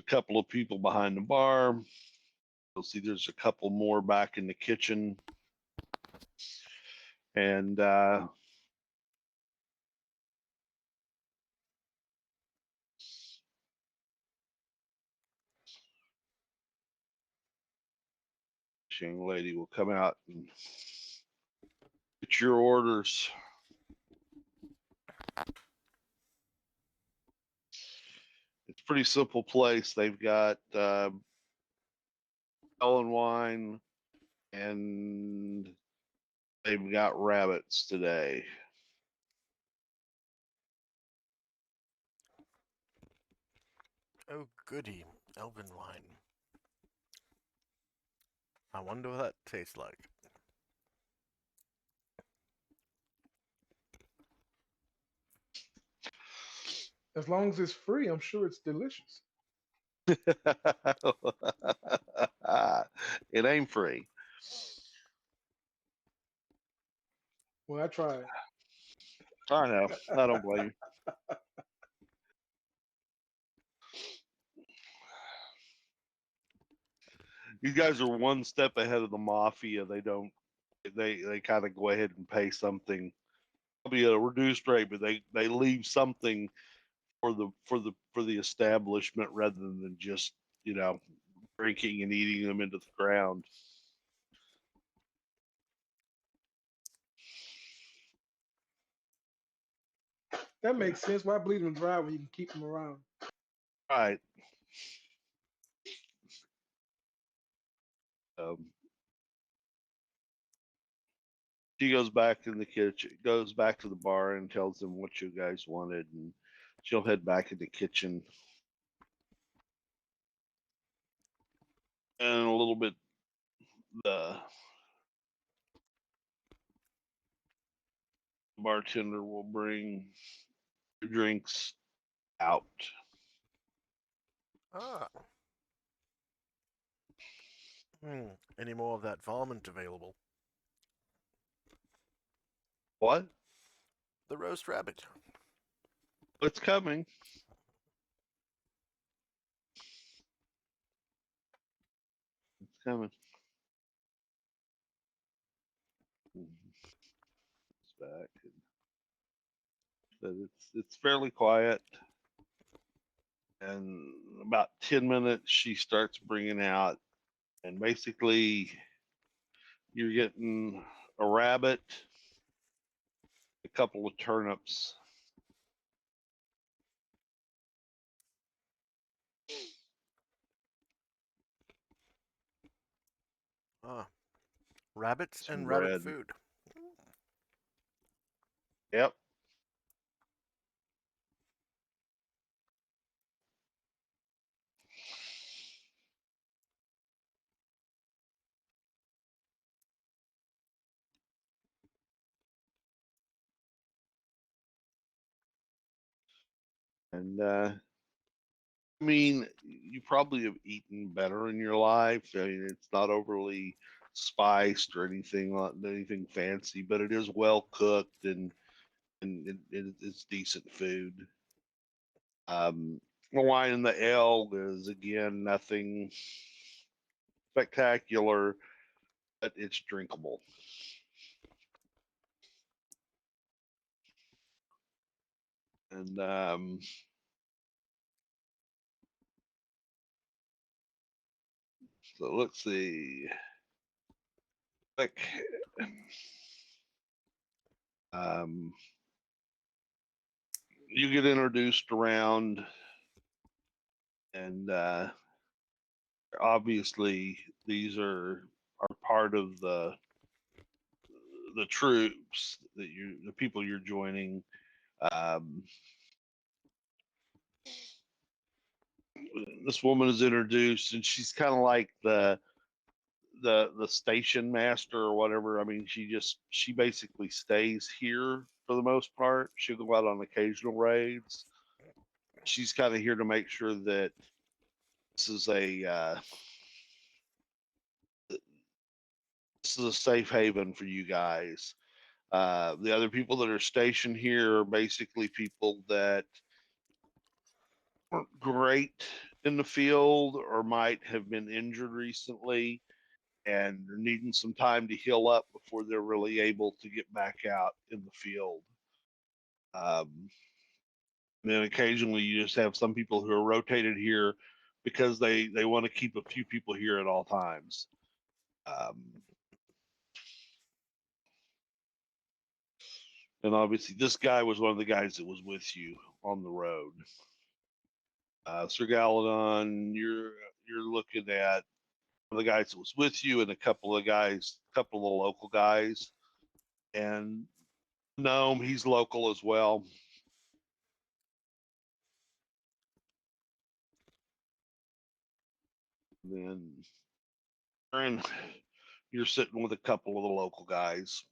couple of people behind the bar. You'll see there's a couple more back in the kitchen. And this young lady will come out and get your orders. It's a pretty simple place. They've got ale and wine, and they've got rabbits today. Oh, goody. Elven wine. I wonder what that tastes like. As long as it's free, I'm sure it's delicious. It ain't free. Well, I tried. I know. I don't blame you. You guys are one step ahead of the mafia. They don't. They kind of go ahead and pay something, probably at a reduced rate, but they leave something for the establishment rather than just drinking and eating them into the ground. That makes sense. Why bleed them dry when you can keep them around? Right. Um, she goes back in the kitchen, goes back to the bar, and tells them what you guys wanted, and she'll head back in the kitchen. And a little bit, the bartender will bring your drinks out. Ah. Any more of that varmint available? What? The roast rabbit. It's coming. It's coming. It's back. But it's fairly quiet. And about 10 minutes, she starts bringing out, and basically, you're getting a rabbit, a couple of turnips. Ah. Rabbits Some and rabbit bread. food. Yep. And I mean, you probably have eaten better in your life. I mean, it's not overly spiced or anything fancy, but it is well cooked and it's decent food. The wine and the ale is again nothing spectacular, but it's drinkable. And so let's see. Like, um, you get introduced around, and obviously these are part of the troops the people you're joining. Um, this woman is introduced, and she's kind of like the station master or whatever. I mean, she basically stays here for the most part. She'll go out on occasional raids. She's kind of here to make sure that this is a safe haven for you guys. The other people that are stationed here are basically people that aren't great in the field or might have been injured recently and they're needing some time to heal up before they're really able to get back out in the field. Then occasionally you just have some people who are rotated here because they want to keep a few people here at all times. And obviously this guy was one of the guys that was with you on the road. Sir Galadon, you're looking at one of the guys that was with you and a couple of the local guys. And Gnome, he's local as well. Then Aaron, you're sitting with a couple of the local guys.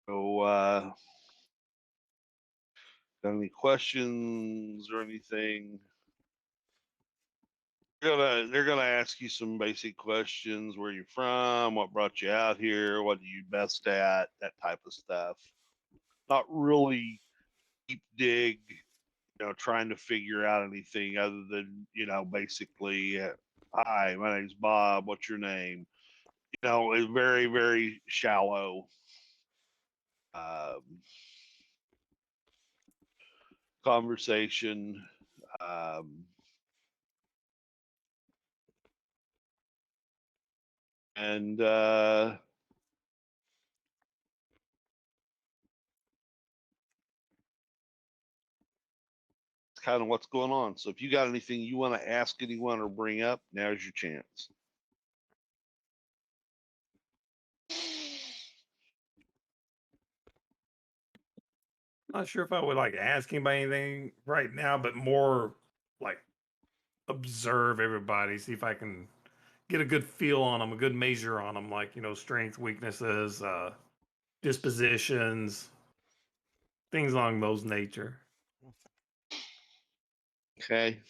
So, got any questions or anything? They're gonna ask you some basic questions. Where you from? What brought you out here? What are you best at? That type of stuff. Not really deep dig, trying to figure out anything other than, basically, hi, my name's Bob. What's your name? It's very, very shallow. Conversation. And it's kind of what's going on. So if you got anything you want to ask anyone or bring up, now's your chance. Not sure if I would like ask anybody anything right now, but more like observe everybody, see if I can get a good feel on them, a good measure on them, like, strength, weaknesses, dispositions, things along those nature. Okay.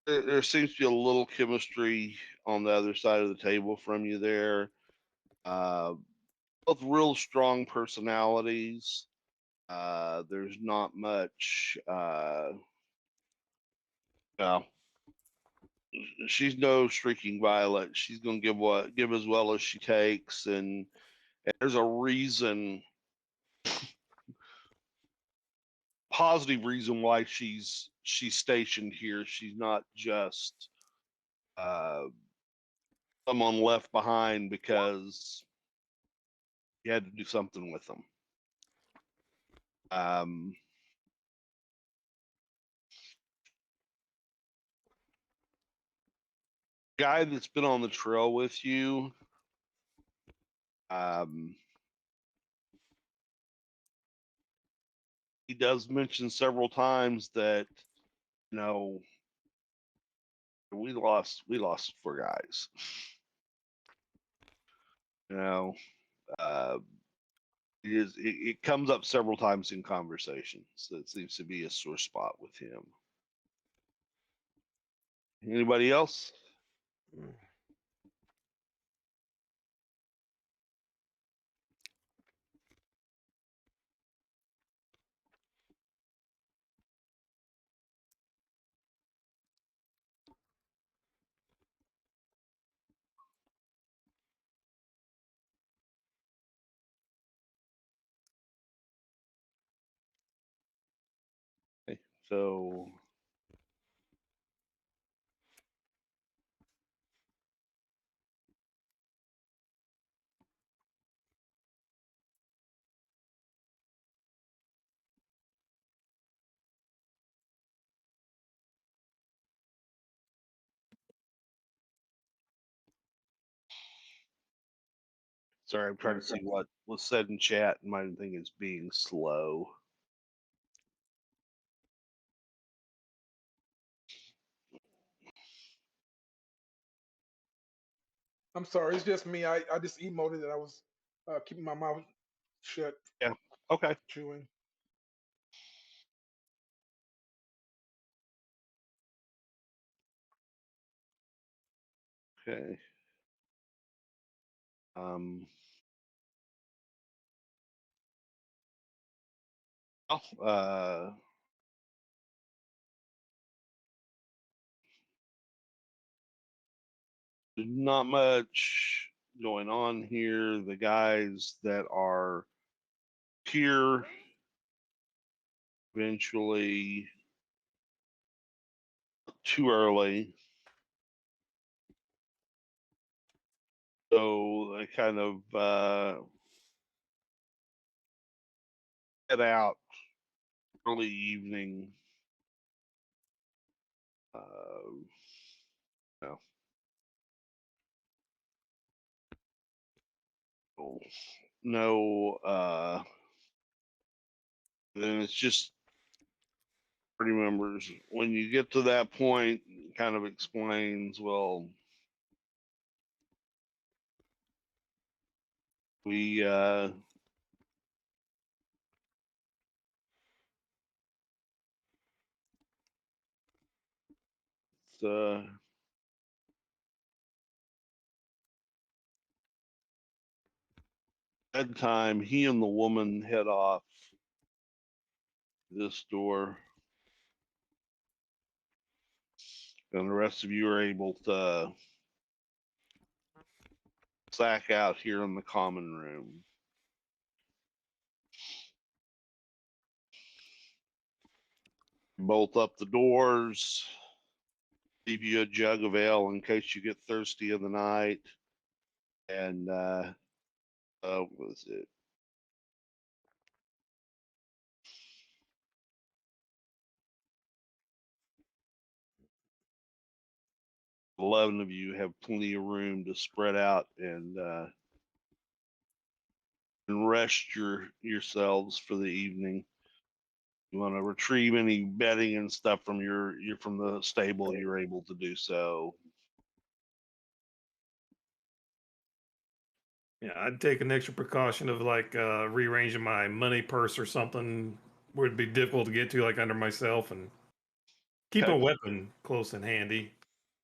There seems to be a little chemistry on the other side of the table from you there. Both real strong personalities. There's not much. No, she's no streaking violet. She's gonna give as well as she takes, and there's a reason, positive reason why she's stationed here. She's not just someone left behind because you had to do something with them. Guy that's been on the trail with you, he does mention several times that, we lost 4 guys. It comes up several times in conversations. So it seems to be a sore spot with him. Anybody else? Okay, so sorry, I'm trying to see what was said in chat. My thing is being slow. I'm sorry, it's just me. I just emoted that I was keeping my mouth shut, Yeah. Okay. chewing. Okay. Um. Not much going on here. The guys that are here eventually too early. So they kind of head out early evening. No. No, then it's just party members. When you get to that point, it kind of explains, well, we it's, bedtime. He and the woman head off this door, and the rest of you are able to sack out here in the common room. Bolt up the doors, leave you a jug of ale in case you get thirsty in the night, and what was it? 11 of you have plenty of room to spread out and rest yourselves for the evening. You want to retrieve any bedding and stuff from from the stable, you're able to do so. Yeah, I'd take an extra precaution of like rearranging my money purse or something where it'd be difficult to get to, like under myself, and keep Okay. a weapon close and handy,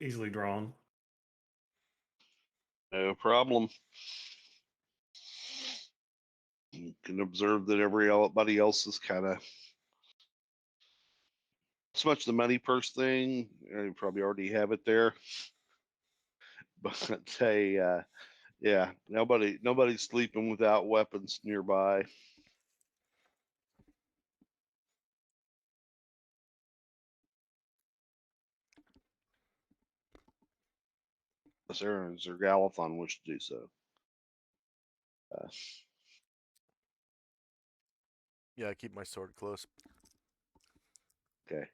easily drawn. No problem. You can observe that everybody else is kind of so much the money purse thing. You probably already have it there, but hey, yeah, nobody's sleeping without weapons nearby. Aaron or Galathon wish to do so. Yeah, I keep my sword close. Okay.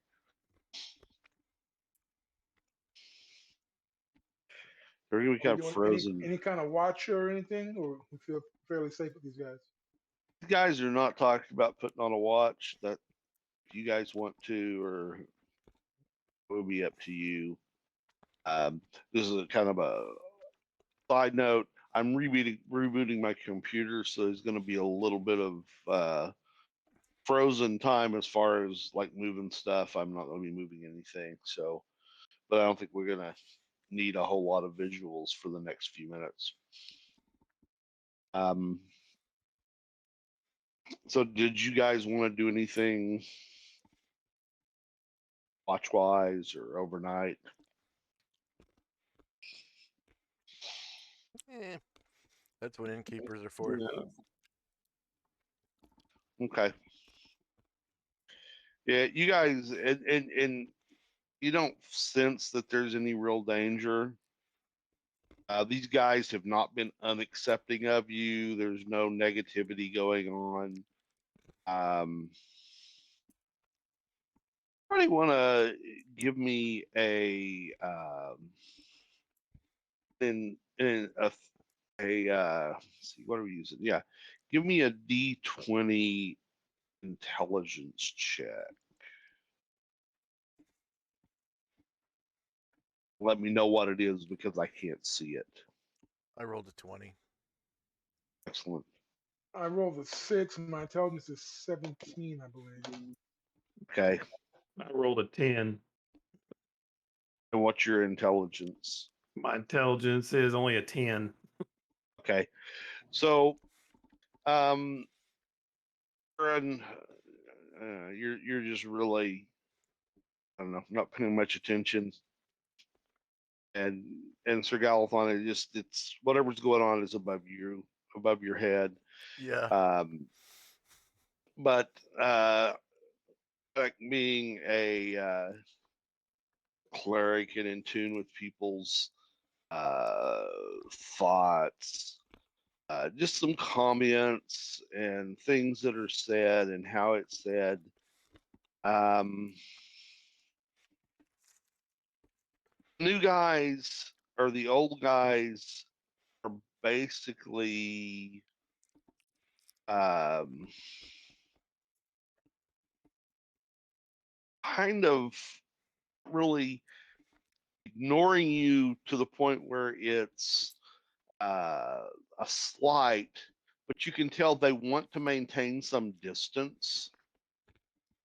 We're gonna be Are we kind of doing frozen. any kind of watch or anything, or we feel fairly safe with these guys? You guys are not talking about putting on a watch. That if you guys want to, or it will be up to you. This is a kind of a side note. I'm rebooting my computer, so there's going to be a little bit of frozen time as far as like moving stuff. I'm not going to be moving anything, so but I don't think we're going to need a whole lot of visuals for the next few minutes. So did you guys want to do anything watch wise or overnight? That's what innkeepers are for. Yeah. Okay. Yeah, you guys, and you don't sense that there's any real danger. These guys have not been unaccepting of you. There's no negativity going on. Probably want to give me a in let's see, what are we using? Yeah, give me a D20 intelligence check. Let me know what it is because I can't see it. I rolled a 20. Excellent. I rolled a 6, and my intelligence is 17, I believe. Okay. I rolled a 10. And what's your intelligence? My intelligence is only a 10. Okay, so um, Aaron, you're just really, I don't know, not paying much attention, and Sir Galathon, it's whatever's going on is above you, above your head. Yeah. But like being a cleric and in tune with people's thoughts, just some comments and things that are said and how it's said. New guys or the old guys are basically um, kind of really ignoring you to the point where it's a slight, but you can tell they want to maintain some distance.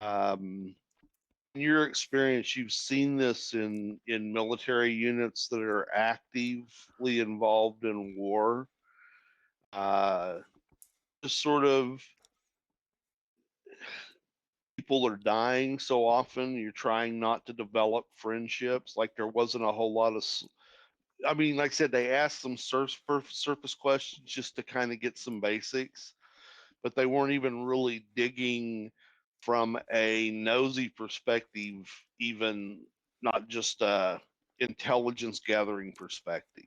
In your experience, you've seen this in military units that are actively involved in war. Just sort of people are dying so often. You're trying not to develop friendships. Like there wasn't a whole lot of. I mean, like I said, they asked some surface questions just to kind of get some basics, but they weren't even really digging from a nosy perspective, even not just a intelligence gathering perspective.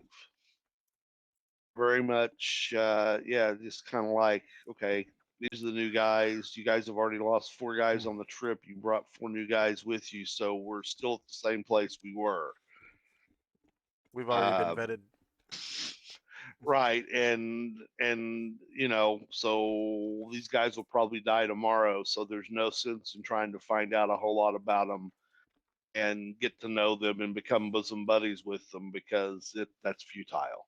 Very much, yeah, just kind of like, okay, these are the new guys. You guys have already lost 4 guys on the trip. You brought 4 new guys with you, so we're still at the same place we were. We've already been vetted. Right, and you know, so these guys will probably die tomorrow, so there's no sense in trying to find out a whole lot about them and get to know them and become bosom buddies with them because that's futile.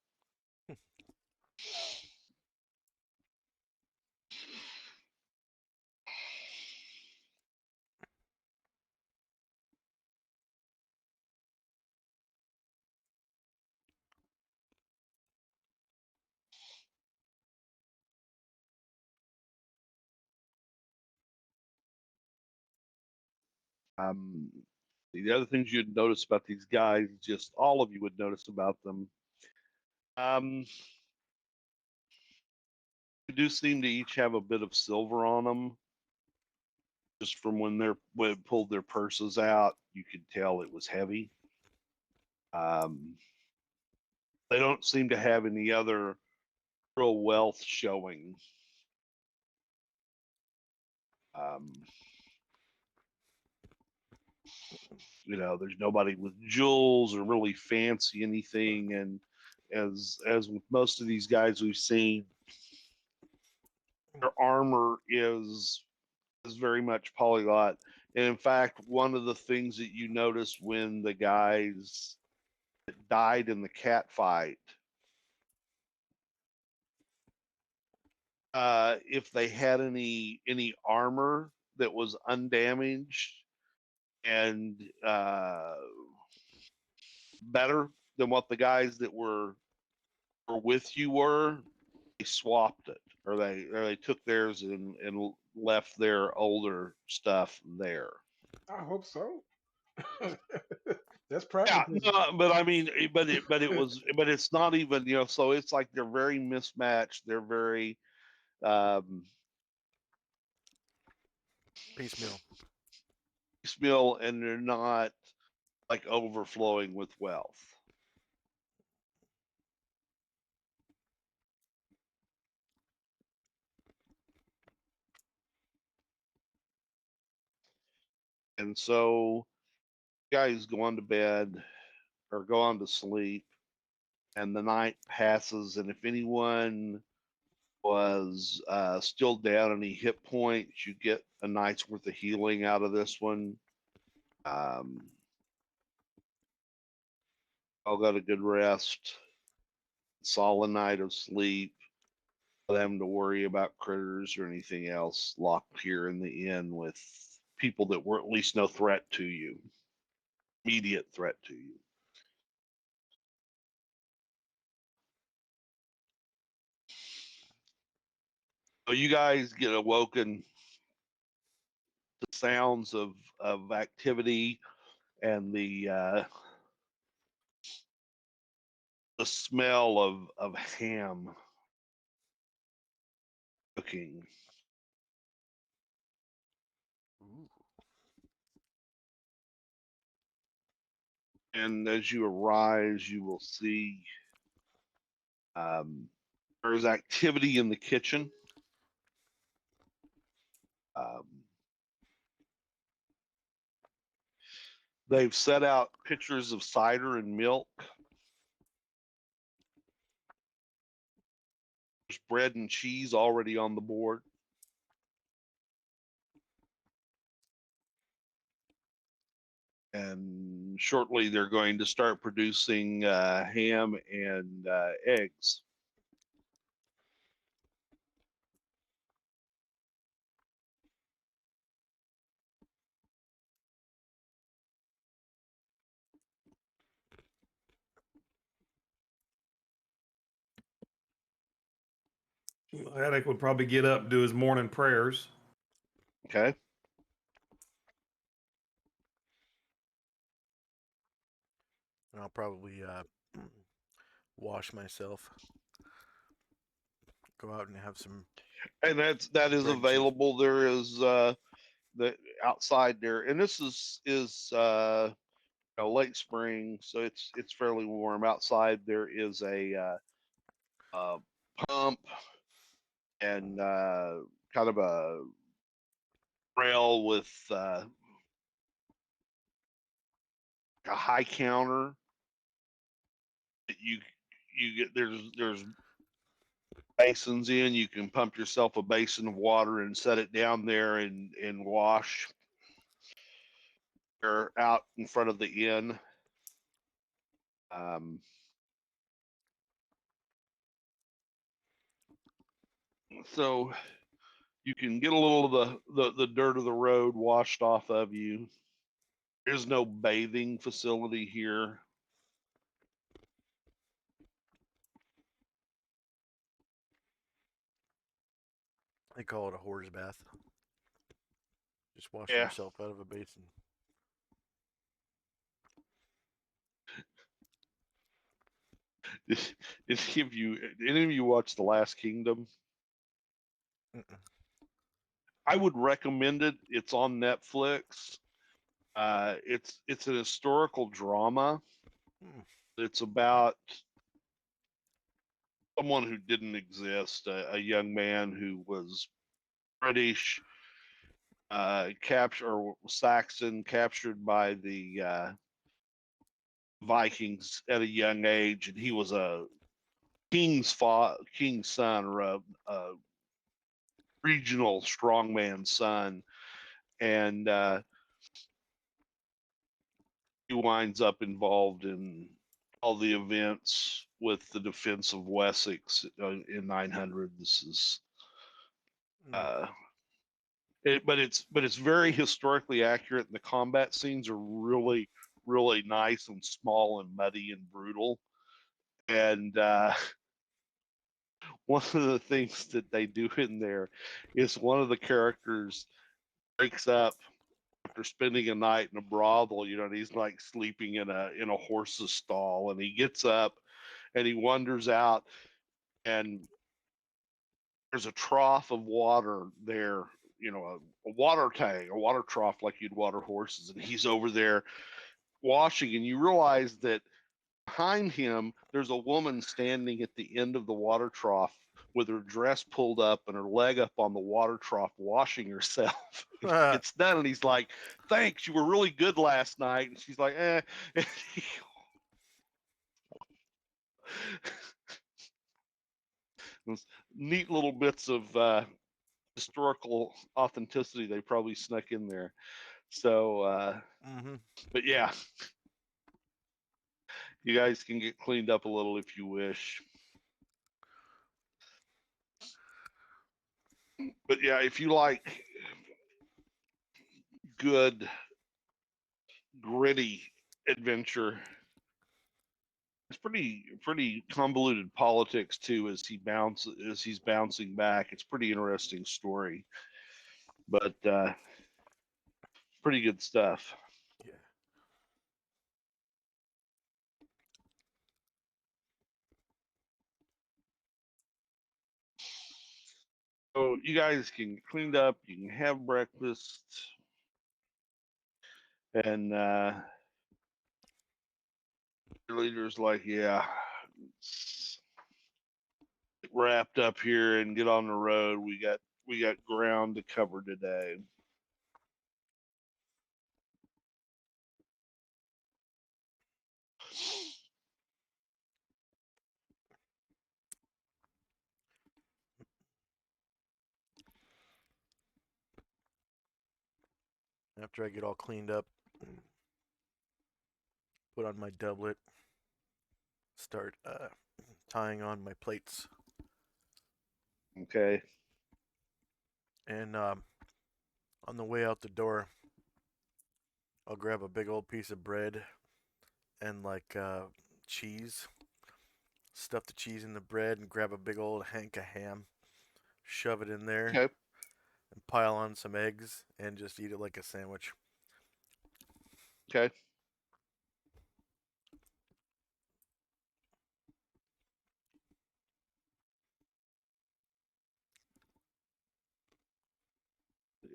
Um, the other things you'd notice about these guys, just all of you would notice about them. They do seem to each have a bit of silver on them. Just from when they pulled their purses out, you could tell it was heavy. They don't seem to have any other real wealth showing. You know, there's nobody with jewels or really fancy anything, and as with most of these guys we've seen, their armor is very much polyglot. And in fact, one of the things that you notice when the guys that died in the cat fight, if they had any armor that was undamaged and better than what the guys that were with you were, they swapped it, or they took theirs and left their older stuff there. I hope so. That's Yeah, pragmatism. no, but I mean, but it was, but it's not even, you know, so it's like they're very mismatched. They're very um, Piecemeal. piecemeal, and they're not like overflowing with wealth. And so guys go on to bed or go on to sleep, and the night passes, and if anyone was still down any hit points, you get a night's worth of healing out of this one. I'll got a good rest, solid night of sleep, without having to worry about critters or anything else, locked here in the inn with people that were at least no threat to you, immediate threat to you. So you guys get awoken to sounds of activity and the smell of ham cooking. Ooh. And as you arise, you will see there's activity in the kitchen. Um, they've set out pitchers of cider and milk. There's bread and cheese already on the board. And shortly they're going to start producing ham and eggs. Attic would probably get up, do his morning prayers. Okay. And I'll probably wash myself. Go out and have some. And that is Bread and cheese. available. There is the outside there, and this is late spring, so it's fairly warm outside. There is a pump and kind of a rail with a high counter that you get. There's basins in. You can pump yourself a basin of water and set it down there and wash. They're out in front of the inn. So you can get a little of the dirt of the road washed off of you. There's no bathing facility here. They call it a horse bath. Just wash Yeah. yourself out of a basin. Did any of you watch The Last Kingdom? Mm-mm. I would recommend it. It's on Netflix. It's an historical drama. Hmm. It's about someone who didn't exist, a young man who was British, captured or Saxon, captured by the Vikings at a young age, and he was a king's son, or a regional strongman son, and he winds up involved in all the events with the defense of Wessex in 900. This is Mm. but it's very historically accurate, and the combat scenes are really nice and small and muddy and brutal. And one of the things that they do in there is one of the characters breaks up after spending a night in a brothel, and he's like sleeping in a horse's stall, and he gets up and he wanders out, and there's a trough of water there, a water tank, a water trough like you'd water horses, and he's over there washing, and you realize that behind him there's a woman standing at the end of the water trough with her dress pulled up and her leg up on the water trough washing herself. It's done, and he's like, thanks, you were really good last night, and she's like, eh. Those neat little bits of historical authenticity they probably snuck in there. So Mm-hmm. but yeah, you guys can get cleaned up a little if you wish. But yeah, if you like good, gritty adventure, it's pretty convoluted politics too as he's bouncing back. It's pretty interesting story, but pretty good stuff. Yeah. So you guys can get cleaned up, you can have breakfast, and your leader's like, yeah, let's get wrapped up here and get on the road. We got ground to cover today. After I get all cleaned up, put on my doublet, start tying on my plates, Okay. and on the way out the door, I'll grab a big old piece of bread and like cheese, stuff the cheese in the bread, and grab a big old hank of ham, shove it in there, Okay. and pile on some eggs, and just eat it like a sandwich. Okay.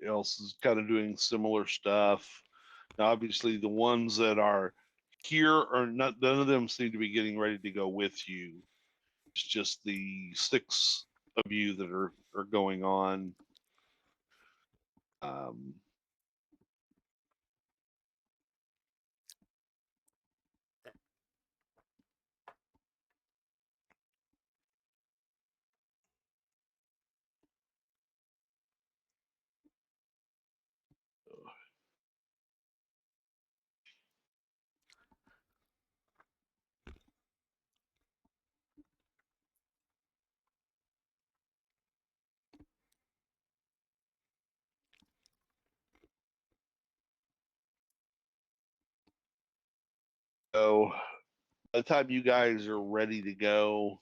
Else is kind of doing similar stuff. Now, obviously, the ones that are here are not. None of them seem to be getting ready to go with you. It's just the 6 of you that are going on. Um, so by the time you guys are ready to go,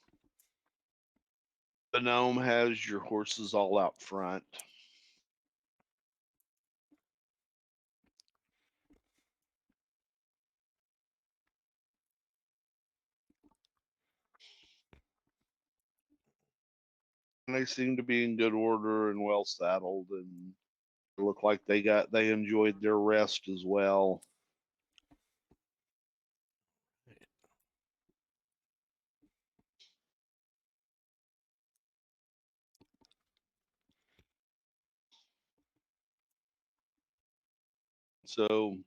the gnome has your horses all out front. And they seem to be in good order and well saddled, and look like they enjoyed their rest as well. So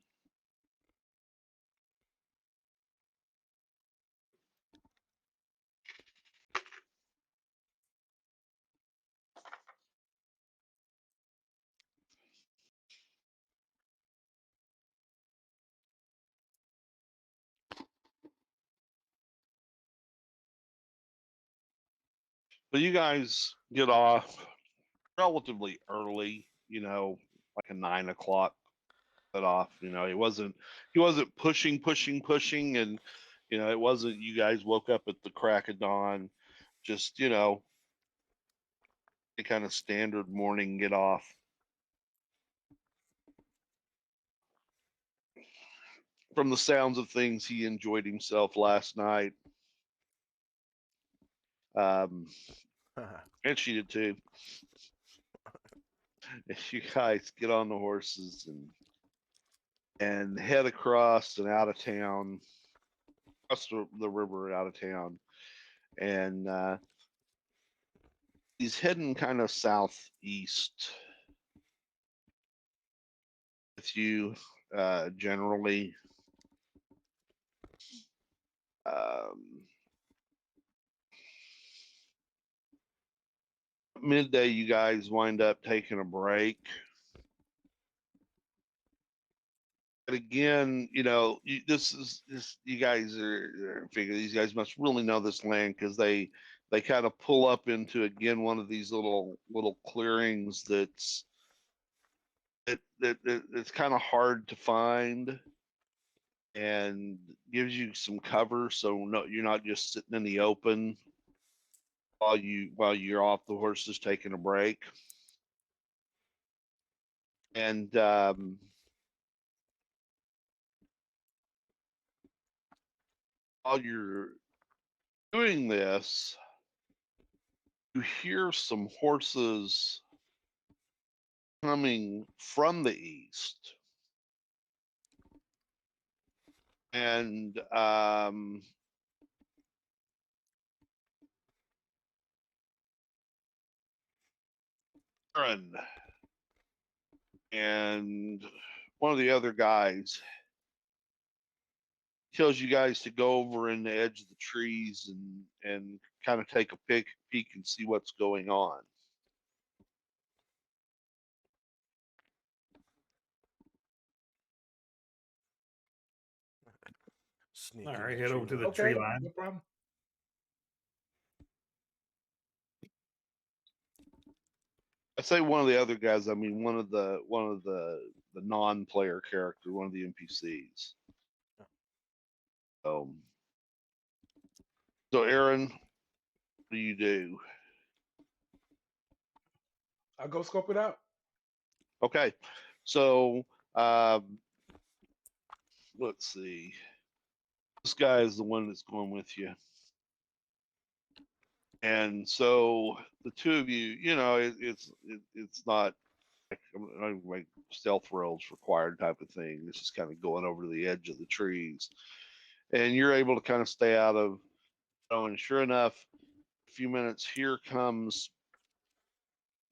but you guys get off relatively early, like a 9 o'clock set off. He wasn't pushing, and it wasn't you guys woke up at the crack of dawn. Just a kind of standard morning get off. From the sounds of things, he enjoyed himself last night. And she did too. You guys get on the horses and head across and out of town, across the river out of town, and he's heading kind of southeast with you, generally. Midday, you guys wind up taking a break. But again, you guys are figure these guys must really know this land because they kind of pull up into again one of these little clearings that's it's kind of hard to find, and gives you some cover, so no, you're not just sitting in the open while you're off the horses taking a break. And while you're doing this, you hear some horses coming from the east. And Aaron and one of the other guys tells you guys to go over in the edge of the trees and kind of take a peek and see what's going on. Sneak All in right, the head tree over to the line. tree Okay, line. no problem. I say one of the other guys. I mean one of the non-player character, one of the NPCs. Um, so Aaron, what do you do? I'll go scope it out. Okay, so um, let's see. This guy is the one that's going with you. And so the two of you, it's not like stealth rolls required type of thing. This is kind of going over to the edge of the trees, and you're able to kind of stay out of. Oh, and sure enough, a few minutes here comes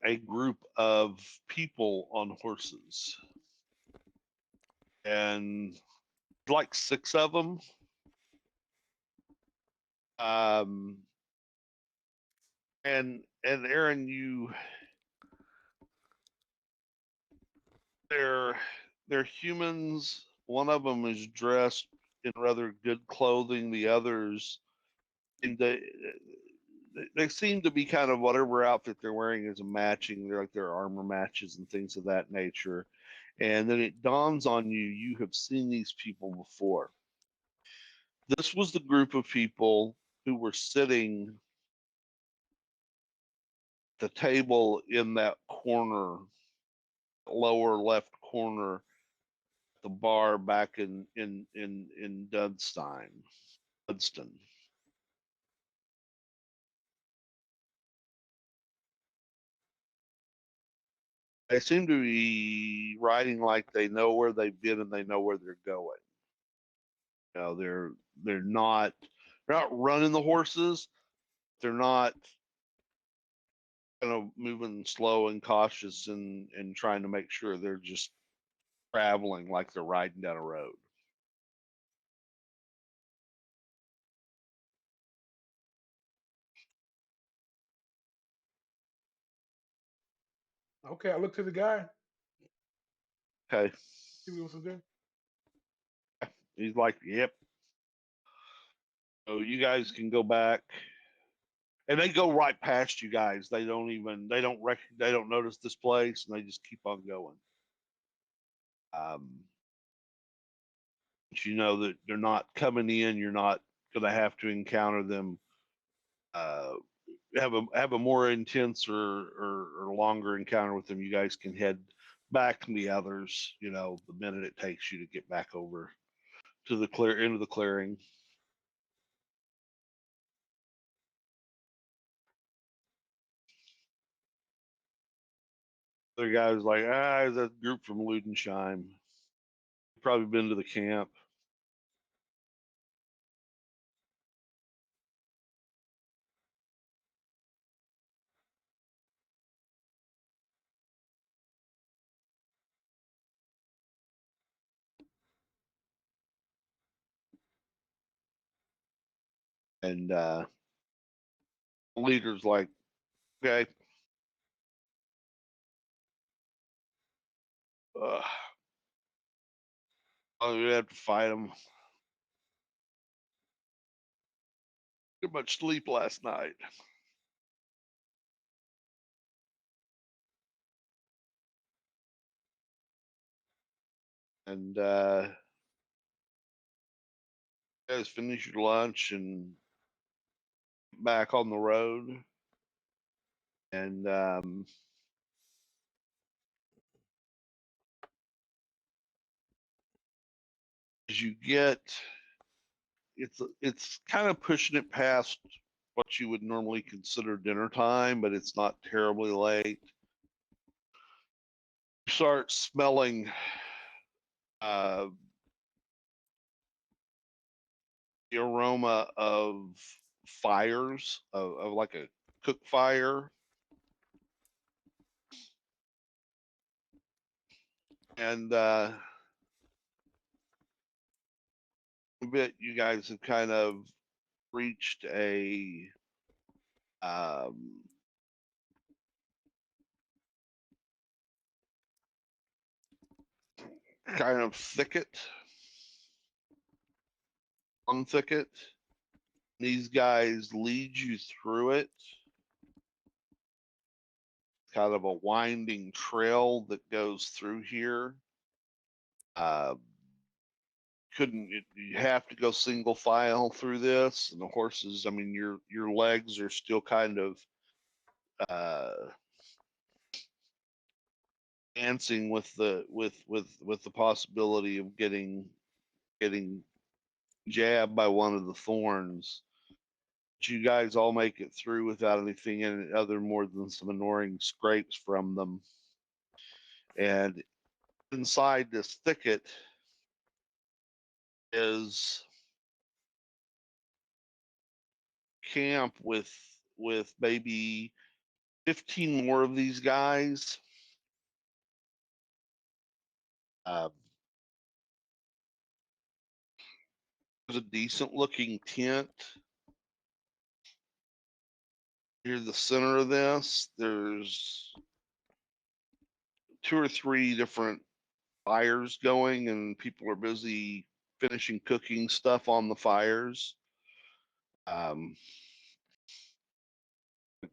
a group of people on horses, and like six of them. Um, and Aaron, they're humans. One of them is dressed in rather good clothing. The others, and they seem to be kind of whatever outfit they're wearing is a matching. They're like their armor matches and things of that nature. And then it dawns on you, you have seen these people before. This was the group of people who were sitting at the table in that corner, lower left corner, the bar back in Dudston. They seem to be riding like they know where they've been and they know where they're going. You know, they're not running the horses. They're not kind of moving slow and cautious and trying to make sure. They're just traveling like they're riding down a road. Okay, I look to the guy. Okay. See what he wants to do. He's like, yep. So you guys can go back. And they go right past you guys. They don't notice this place and they just keep on going. But you know that they're not coming in, you're not gonna have to encounter them. Uh, have a more intense or longer encounter with them. You guys can head back to the others, the minute it takes you to get back over to the into the clearing. The guy was like, that group from Ludensheim. Probably been to the camp. And the leader's like, okay. I'm gonna have to fight them. Too much sleep last night. And guys finish your lunch and back on the road. And as you get, it's kind of pushing it past what you would normally consider dinner time, but it's not terribly late. You start smelling uh, the aroma of fires, of like a cook fire. And I bet you guys have kind of reached a kind of thicket, long thicket. These guys lead you through it. Kind of a winding trail that goes through here. You have to go single file through this, and the horses, I mean, your legs are still kind of dancing with the possibility of getting jabbed by one of the thorns. But you guys all make it through without anything in it other more than some annoying scrapes from them. And inside this thicket is camp with maybe 15 more of these guys. There's a decent looking tent near the center of this. There's 2 or 3 different fires going, and people are busy finishing cooking stuff on the fires. A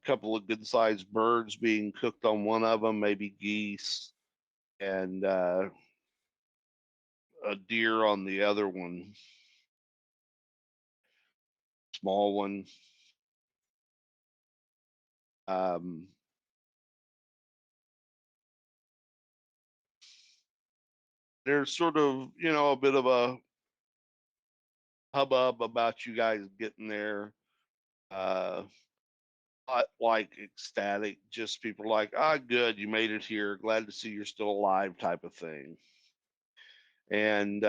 couple of good sized birds being cooked on one of them, maybe geese, and a deer on the other one, small one. There's sort of, a bit of a hubbub about you guys getting there. Not like ecstatic, just people like, good, you made it here. Glad to see you're still alive, type of thing. And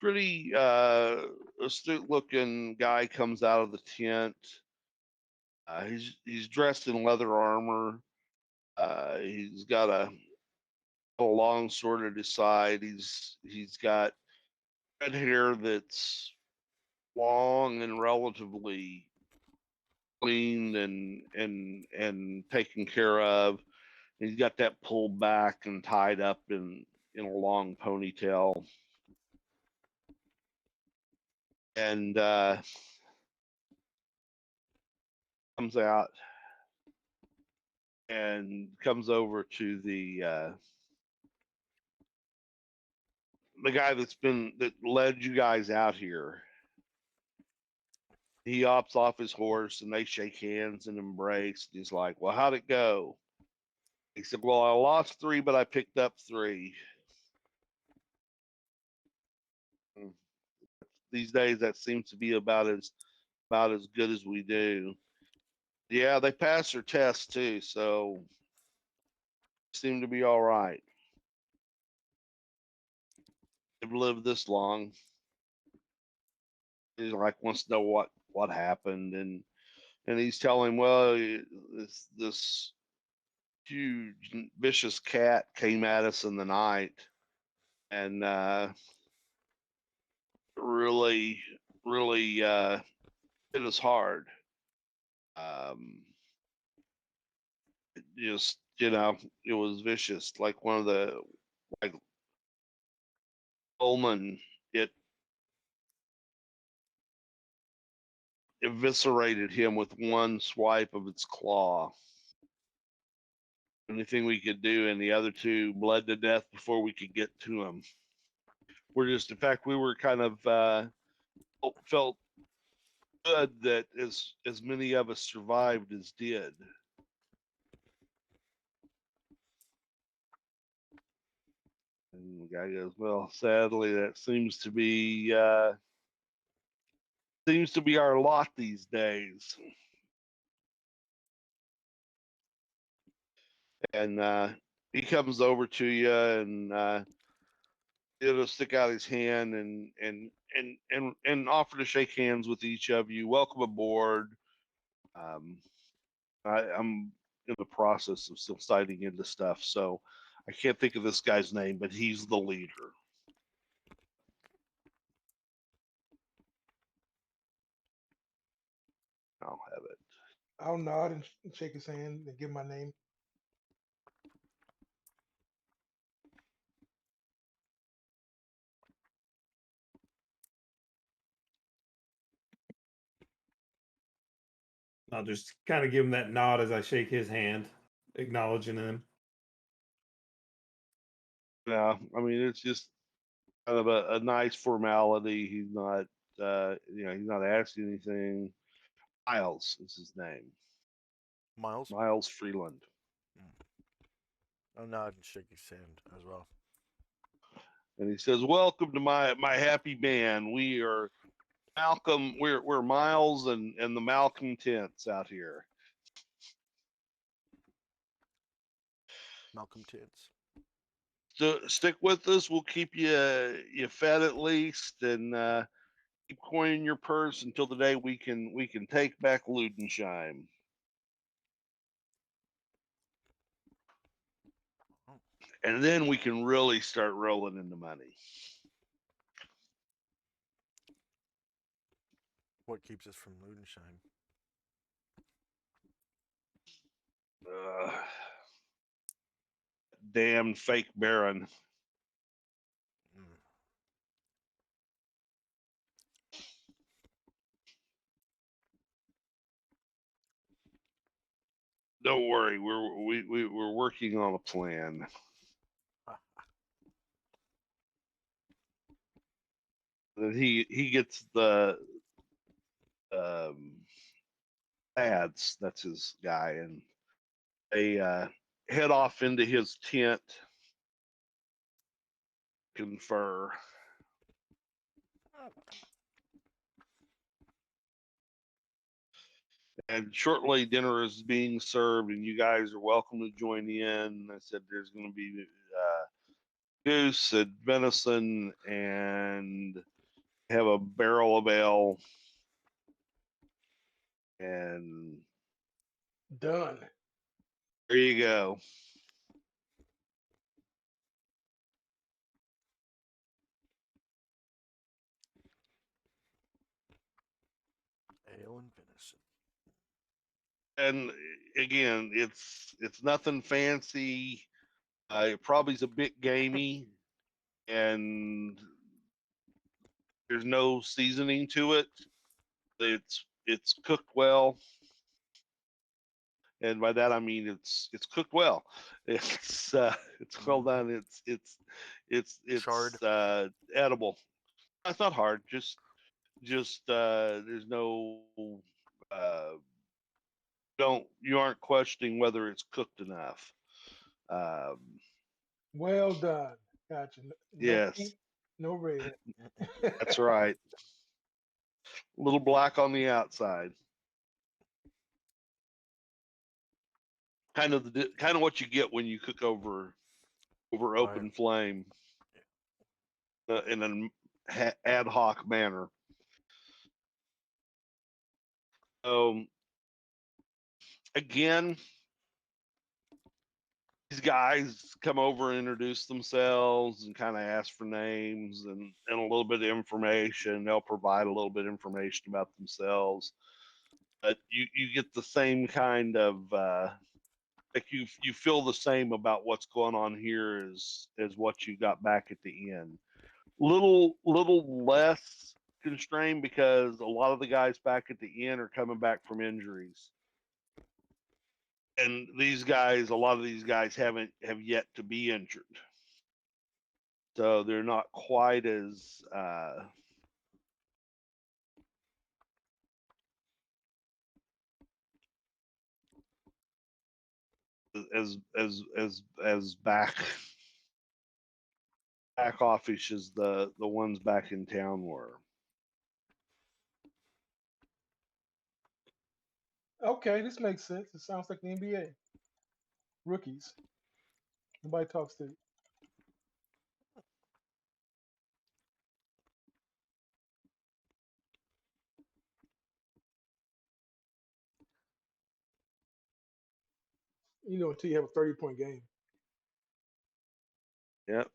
pretty astute looking guy comes out of the tent. He's dressed in leather armor. He's got a long sword at his side. He's got red hair that's long and relatively cleaned and taken care of. He's got that pulled back and tied up in a long ponytail. And comes out and comes over to the guy that led you guys out here. He hops off his horse and they shake hands and embrace. He's like, "Well, how'd it go?" He said, "Well, I lost 3, but I picked up 3. These days, that seems to be about as good as we do." Yeah, they passed their test too, so seem to be all right. They've lived this long. He like wants to know what happened, and he's telling, well, this huge vicious cat came at us in the night, and really hit us hard. It just, it was vicious, like one of the, like Ullman, it eviscerated him with one swipe of its claw. anything we could do, and the other two bled to death before we could get to them. In fact, we were kind of felt good that as many of us survived as did. And the guy goes, "Well, sadly, that seems to be our lot these days." And he comes over to you and it'll stick out his hand and offer to shake hands with each of you. Welcome aboard. I'm in the process of subsiding into stuff, so I can't think of this guy's name, but he's the leader. I'll have it. I'll nod and shake his hand and give my name. I'll just kind of give him that nod as I shake his hand, acknowledging him. Yeah, I mean, it's just kind of a nice formality. He's not, he's not asking anything. Miles is his name. Miles? Miles Freeland. I'll nod and shake his hand as well. And he says, "Welcome to my happy band. We are Malcolm. We're Miles and the Malcontents out here." Malcolm Tits. So stick with us. We'll keep you fed at least, and keep coining your purse until the day we can take back Ludensheim. And then we can really start rolling in the money. What keeps us from Ludensheim? Damn fake Baron. Mm. Don't worry, we're working on a plan. And he gets the ads. That's his guy, and they head off into his tent. Confer. And shortly, dinner is being served, and you guys are welcome to join in. I said there's going to be goose and venison, and have a barrel of ale, and Done. there you go. Ale and venison. And again, it's nothing fancy. It probably is a bit gamey, and there's no seasoning to it. It's cooked well, and by that I mean it's cooked well. It's well done. It's Charred. edible. It's not hard. Just there's no you aren't questioning whether it's cooked enough. Um, Well done. Gotcha. No yes, pink, no red. that's right. A little black on the outside. Kind of what you get when you cook over open flame in an ad hoc manner. Again, these guys come over and introduce themselves and kind of ask for names and a little bit of information. They'll provide a little bit of information about themselves, but you get the same kind of like you feel the same about what's going on here as what you got back at the end. Little less constrained because a lot of the guys back at the end are coming back from injuries. and these guys, a lot of these guys have yet to be injured, so they're not quite as back offish as the ones back in town were. Okay, this makes sense. It sounds like the NBA. Rookies. Nobody talks to you. You know, until you have a 30-point game. Yep.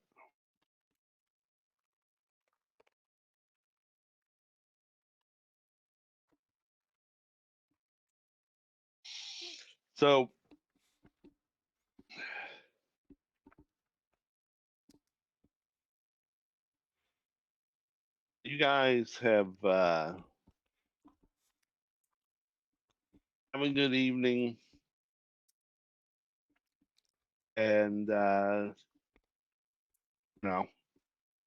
So you guys have have a good evening, and you know,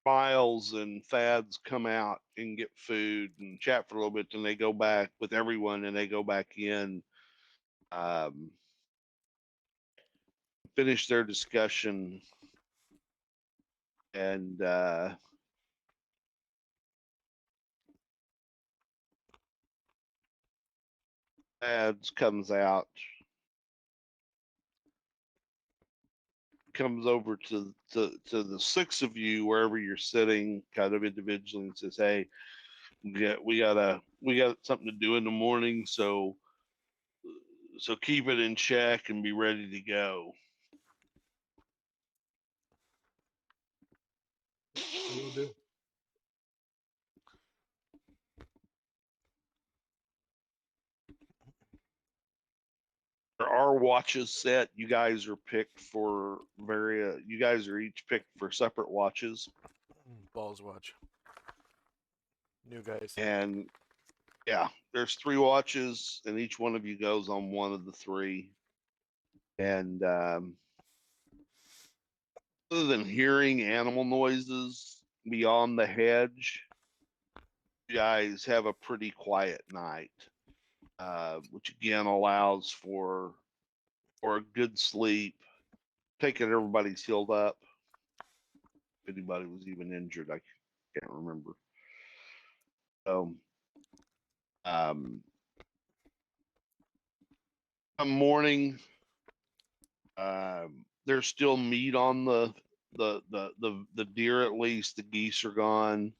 Miles and Fads come out and get food and chat for a little bit, then they go back with everyone and they go back in, um, finish their discussion, and Fads comes out, comes over to the six of you wherever you're sitting, kind of individually, and says, "Hey, we got something to do in the morning, so keep it in check and be ready to go." Will do. There are watches set. You guys are picked for you guys are each picked for separate watches, Balls watch. New guys. and yeah, there's 3 watches, and each one of you goes on one of the 3. And other than hearing animal noises beyond the hedge, you guys have a pretty quiet night, which again allows for a good sleep. Taking everybody's healed up. If anybody was even injured, I can't remember. So, a morning, there's still meat on the deer. At least the geese are gone,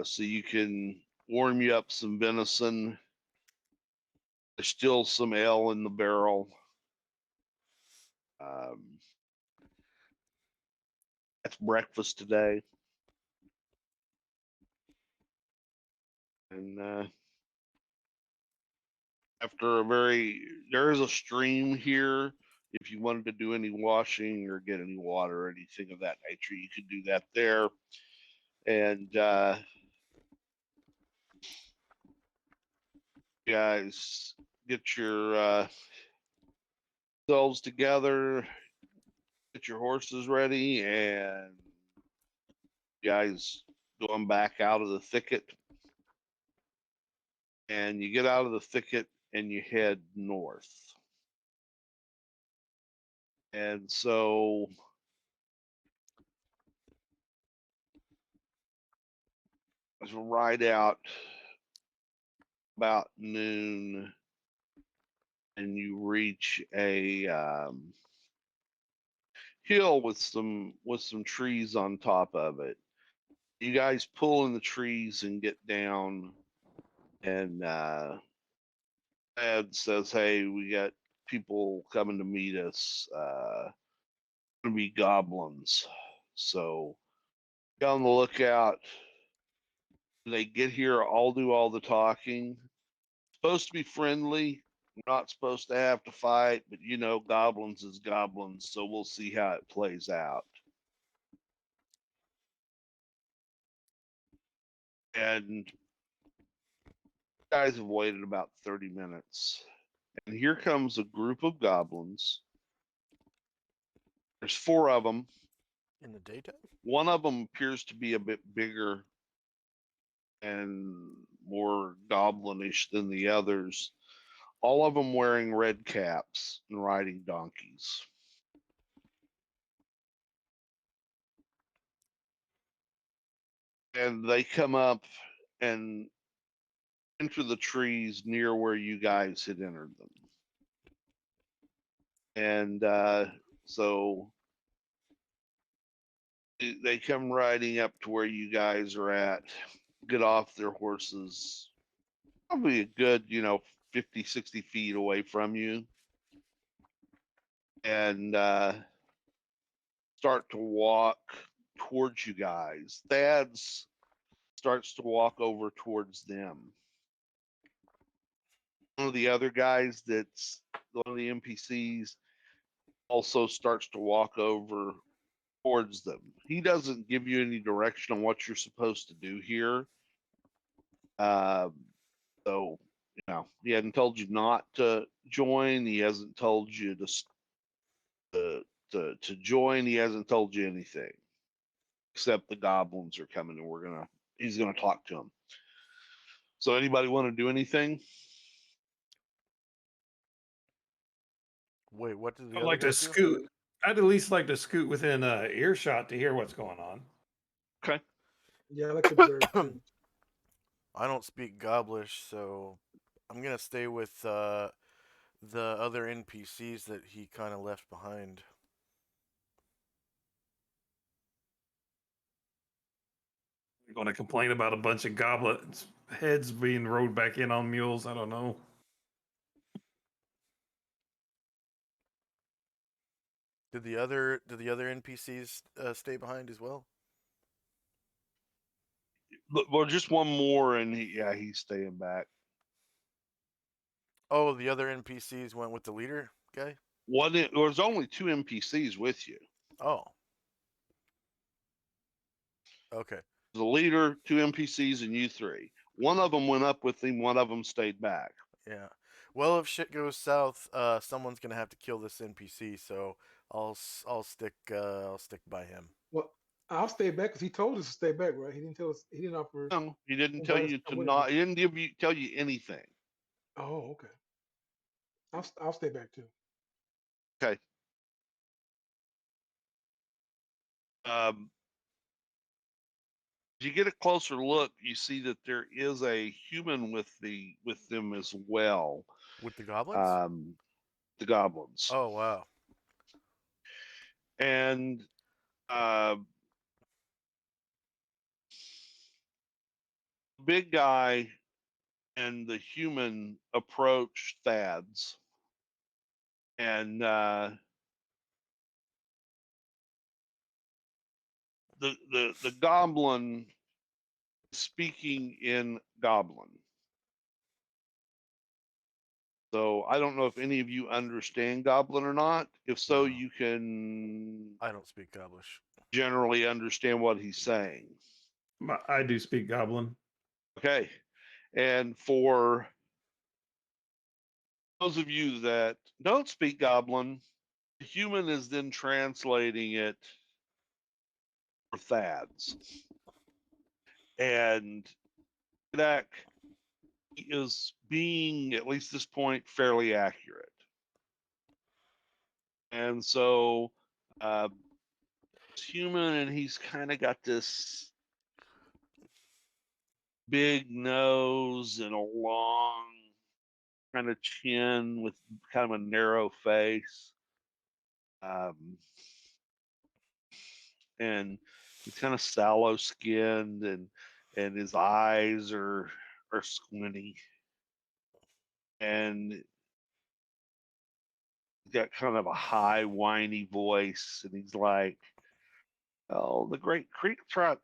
so you can warm you up some venison. There's still some ale in the barrel. Um, that's breakfast today, and after there is a stream here. If you wanted to do any washing or get any water or anything of that nature, you could do that there. And you guys get your selves together, get your horses ready, and you guys going back out of the thicket. And you get out of the thicket and you head north. And so as we ride out about noon, and you reach a hill with some trees on top of it. You guys pull in the trees and get down, and Ed says, "Hey, we got people coming to meet us. Gonna be goblins, so be on the lookout." When they get here, I'll do all the talking. Supposed to be friendly. Not supposed to have to fight, but you know, goblins is goblins, so we'll see how it plays out. And guys have waited about 30 minutes, And here comes a group of goblins. There's 4 of them. In the daytime? One of them appears to be a bit bigger and more goblinish than the others. All of them wearing red caps and riding donkeys. And they come up and enter the trees near where you guys had entered them. And so they come riding up to where you guys are at, get off their horses, probably a good, 50, 60 feet away from you, and start to walk towards you guys. Thad's starts to walk over towards them. One of the other guys that's one of the NPCs also starts to walk over towards them. He doesn't give you any direction on what you're supposed to do here. So, he hadn't told you not to join. He hasn't told you to join. He hasn't told you anything except the goblins are coming and he's gonna talk to them. So, anybody want to do anything? Wait, what did the I'd other like to guys do? scoot. I'd at least like to scoot within earshot to hear what's going on. Okay. Yeah, I like to observe too. I don't speak Goblish, so I'm gonna stay with the other NPCs that he kind of left behind. You're going to complain about a bunch of goblins' heads being rode back in on mules. I don't know. Did the other NPCs stay behind as well? Well, just one more, and he's staying back. Oh, the other NPCs went with the leader guy? There's only 2 NPCs with you. Oh. Okay. The leader, 2 NPCs, and you 3. One of them went up with him. One of them stayed back. Yeah. Well, if shit goes south, someone's gonna have to kill this NPC. So I'll stick by him. Well, I'll stay back because he told us to stay back, right? He didn't tell us. He didn't offer. No, he didn't tell invite us you to to come with not. him. He didn't tell you anything. Oh, okay. I'll stay back too. Okay. As you get a closer look, you see that there is a human with them as well. With the goblins? The goblins. Oh wow. And big guy and the human approach Thad's, and the goblin speaking in goblin. So I don't know if any of you understand goblin or not. If so, No. you can I don't speak Goblish. generally understand what he's saying. I do speak goblin. Okay. And for those of you that don't speak goblin, the human is then translating it for Thad's. And that is being, at least this point, fairly accurate. And so it's human, and he's kind of got this big nose and a long kind of chin with kind of a narrow face. And he's kind of sallow skinned, and his eyes are squinty, and he's got kind of a high whiny voice, and he's like, "Oh, the Great Creek Truck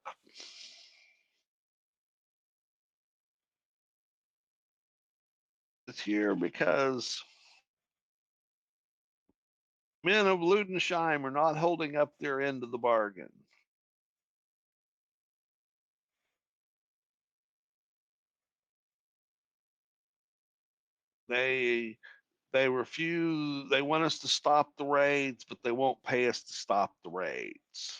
is here because men of Ludensheim are not holding up their end of the bargain. They They refuse. They want us to stop the raids, but they won't pay us to stop the raids.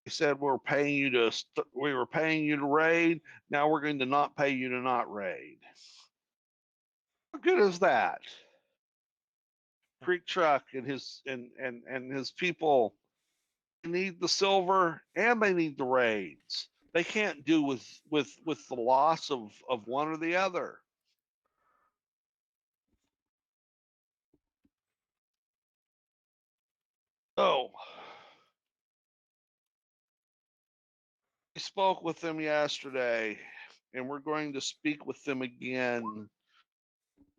They said we were paying you to raid. Now we're going to not pay you to not raid. How good is that? Creek Truck and his people need the silver and they need the raids. They can't do with the loss of one or the other. So I spoke with them yesterday, and we're going to speak with them again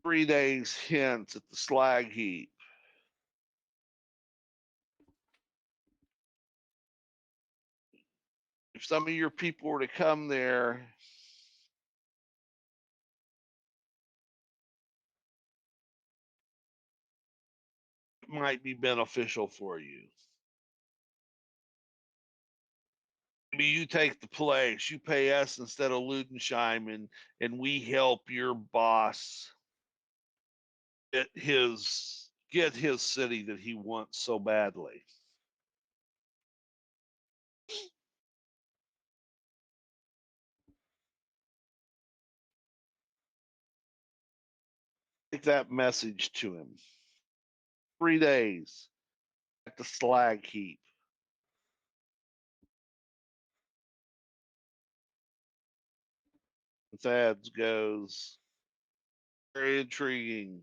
3 days hence at the slag heap. If some of your people were to come there, it might be beneficial for you. Maybe you take the place, you pay us instead of Ludensheim, and we help your boss get his city that he wants so badly. Take that message to him. 3 days at the slag heap. Thad's goes, very intriguing.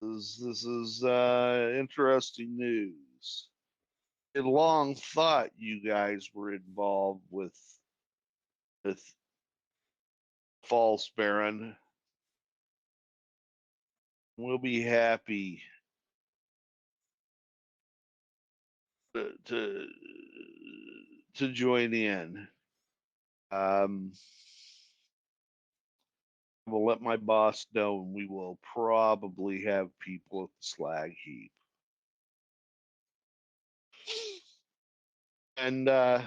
This is interesting news. I long thought you guys were involved with False Baron. We'll be happy to join in. We'll let my boss know, and we will probably have people at the slag heap. And they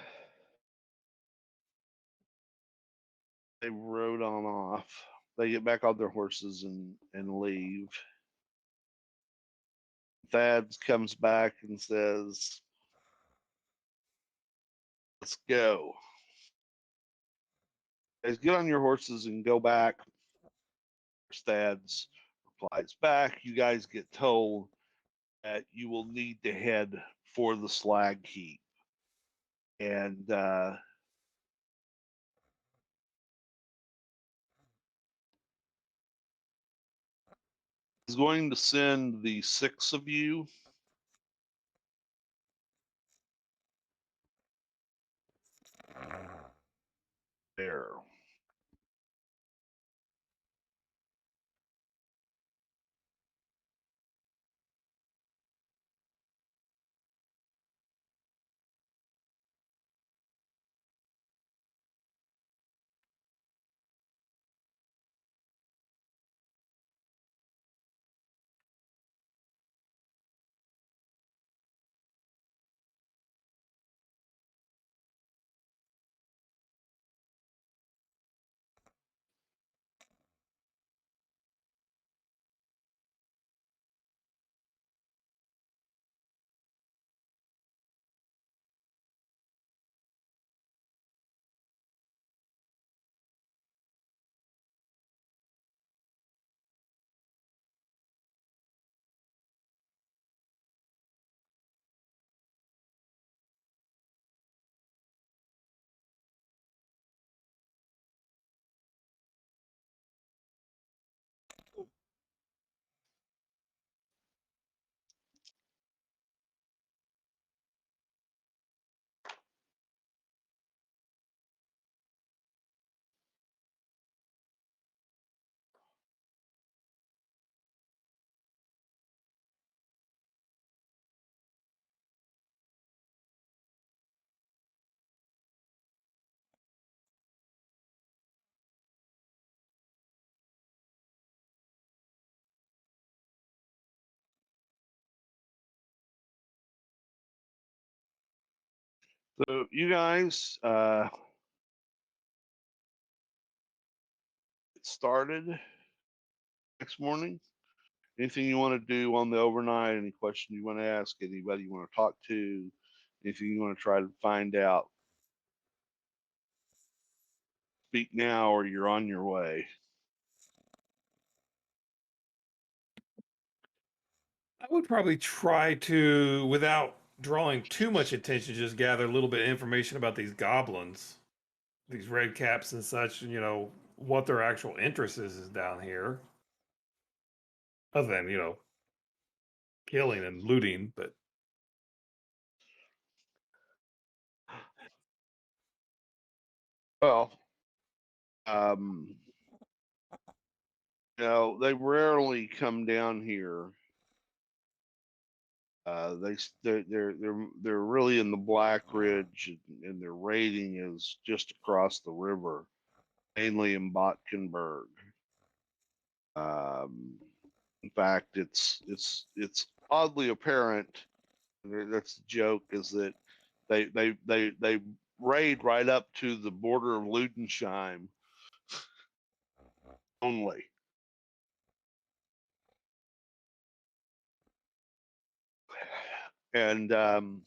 rode on off. They get back on their horses and leave. Thad comes back and says, "Let's go." Guys, get on your horses and go back. Thad's replies back. You guys get told that you will need to head for the slag heap. And he's going to send the 6 of you there. So you guys started next morning. Anything you want to do on the overnight? Any question you want to ask? Anybody you want to talk to? Anything you want to try to find out? Speak now, or you're on your way. I would probably try to, without drawing too much attention, just gather a little bit of information about these goblins, these red caps and such, and, what their actual interest is down here. Other than, killing and looting, but Well, they rarely come down here. They're really in the Black Ridge, and their raiding is just across the river, mainly in Botkenberg. In fact, it's oddly apparent. That's the joke, is that they raid right up to the border of Ludensheim only. And one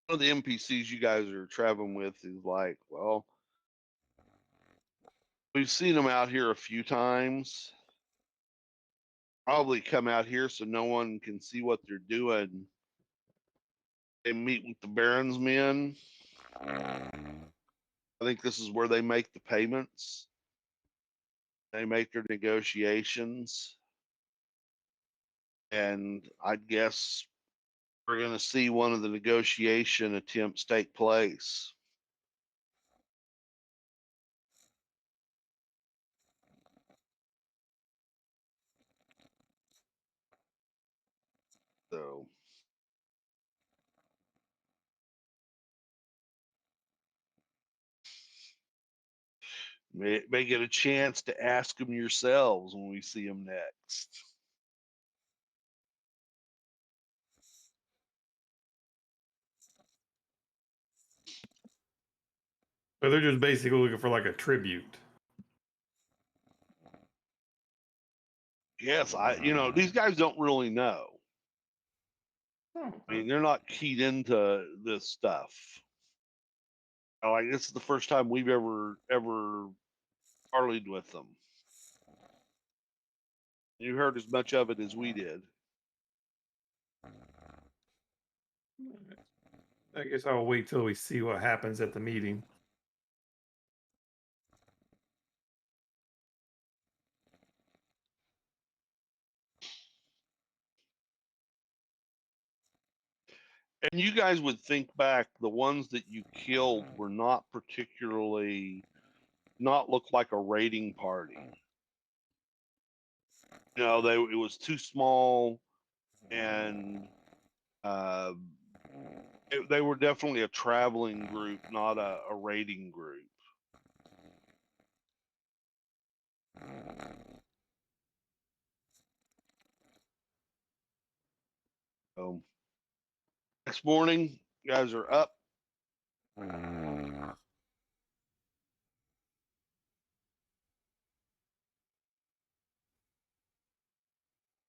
of the NPCs you guys are traveling with is like, well, we've seen them out here a few times. Probably come out here so no one can see what they're doing. They meet with the Baron's men. I think this is where they make the payments. They make their negotiations. And I guess we're going to see one of the negotiation attempts take place. So may get a chance to ask them yourselves when we see them next. but they're just basically looking for like a tribute. Yes, these guys don't really know. I mean, they're not keyed into this stuff. Like, this is the first time we've ever parleyed with them. You heard as much of it as we did. I guess I'll wait till we see what happens at the meeting. And you guys would think back, the ones that you killed were not look like a raiding party. It was too small, and they were definitely a traveling group, not a raiding group. So next morning, you guys are up.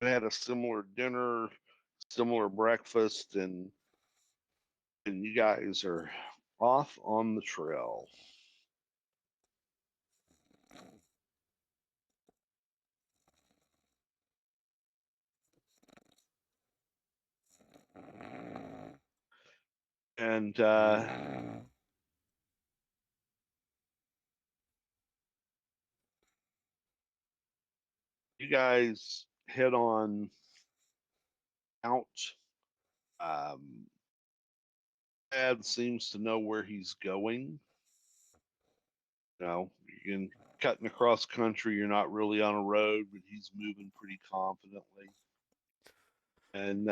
Had a similar dinner, similar breakfast, and you guys are off on the trail. And you guys head on out. Dad seems to know where he's going. You can cutting across country. You're not really on a road, but he's moving pretty confidently. And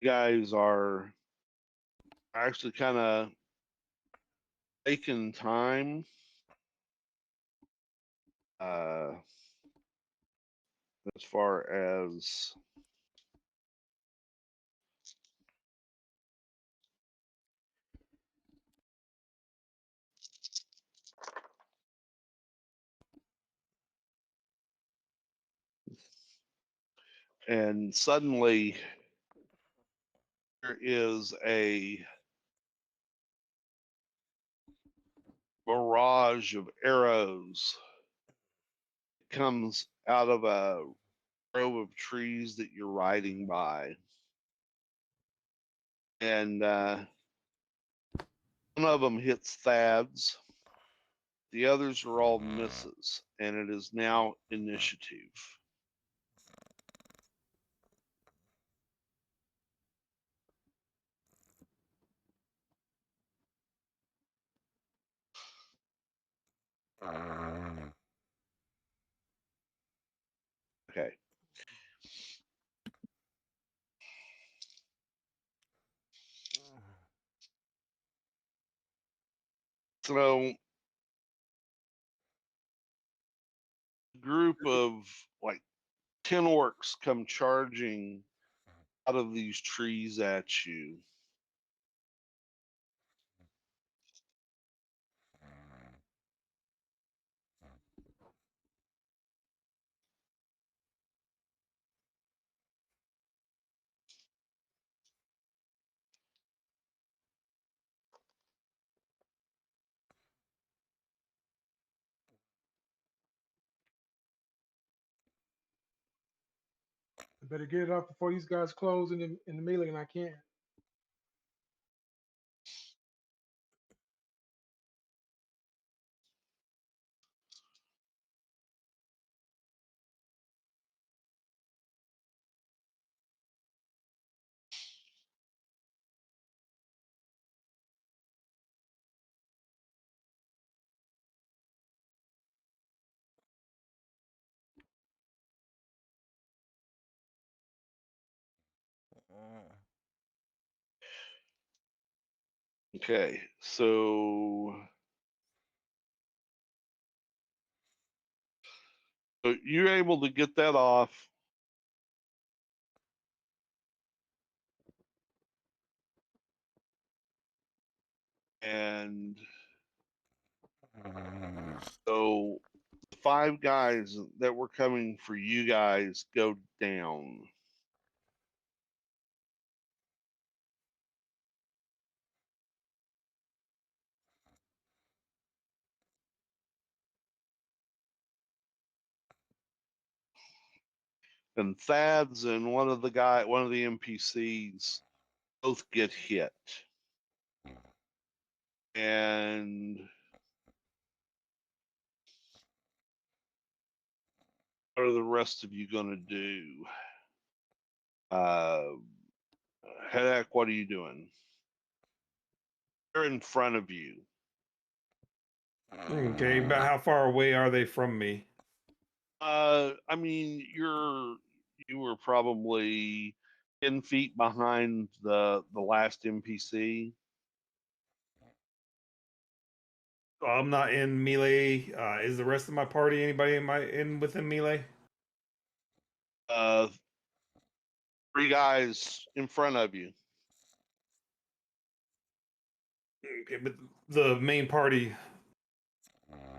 you guys are actually kind of taking time as far as and suddenly there is a barrage of arrows that comes out of a grove of trees that you're riding by. And one of them hits Thad's. The others are all misses, and it is now initiative. Okay. So, a group of like 10 orcs come charging out of these trees at you. I better get it off before these guys close in the melee, and I can't. Okay, so you're able to get that off. And so 5 guys that were coming for you guys go down. And Thad's and one of the NPCs both get hit. And what are the rest of you gonna do? Hedak, what are you doing? They're in front of you. Okay, but how far away are they from me? I mean, you were probably 10 feet behind the last NPC. I'm not in melee. Is the rest of my party anybody within melee? 3 guys in front of you. Okay, but the main party,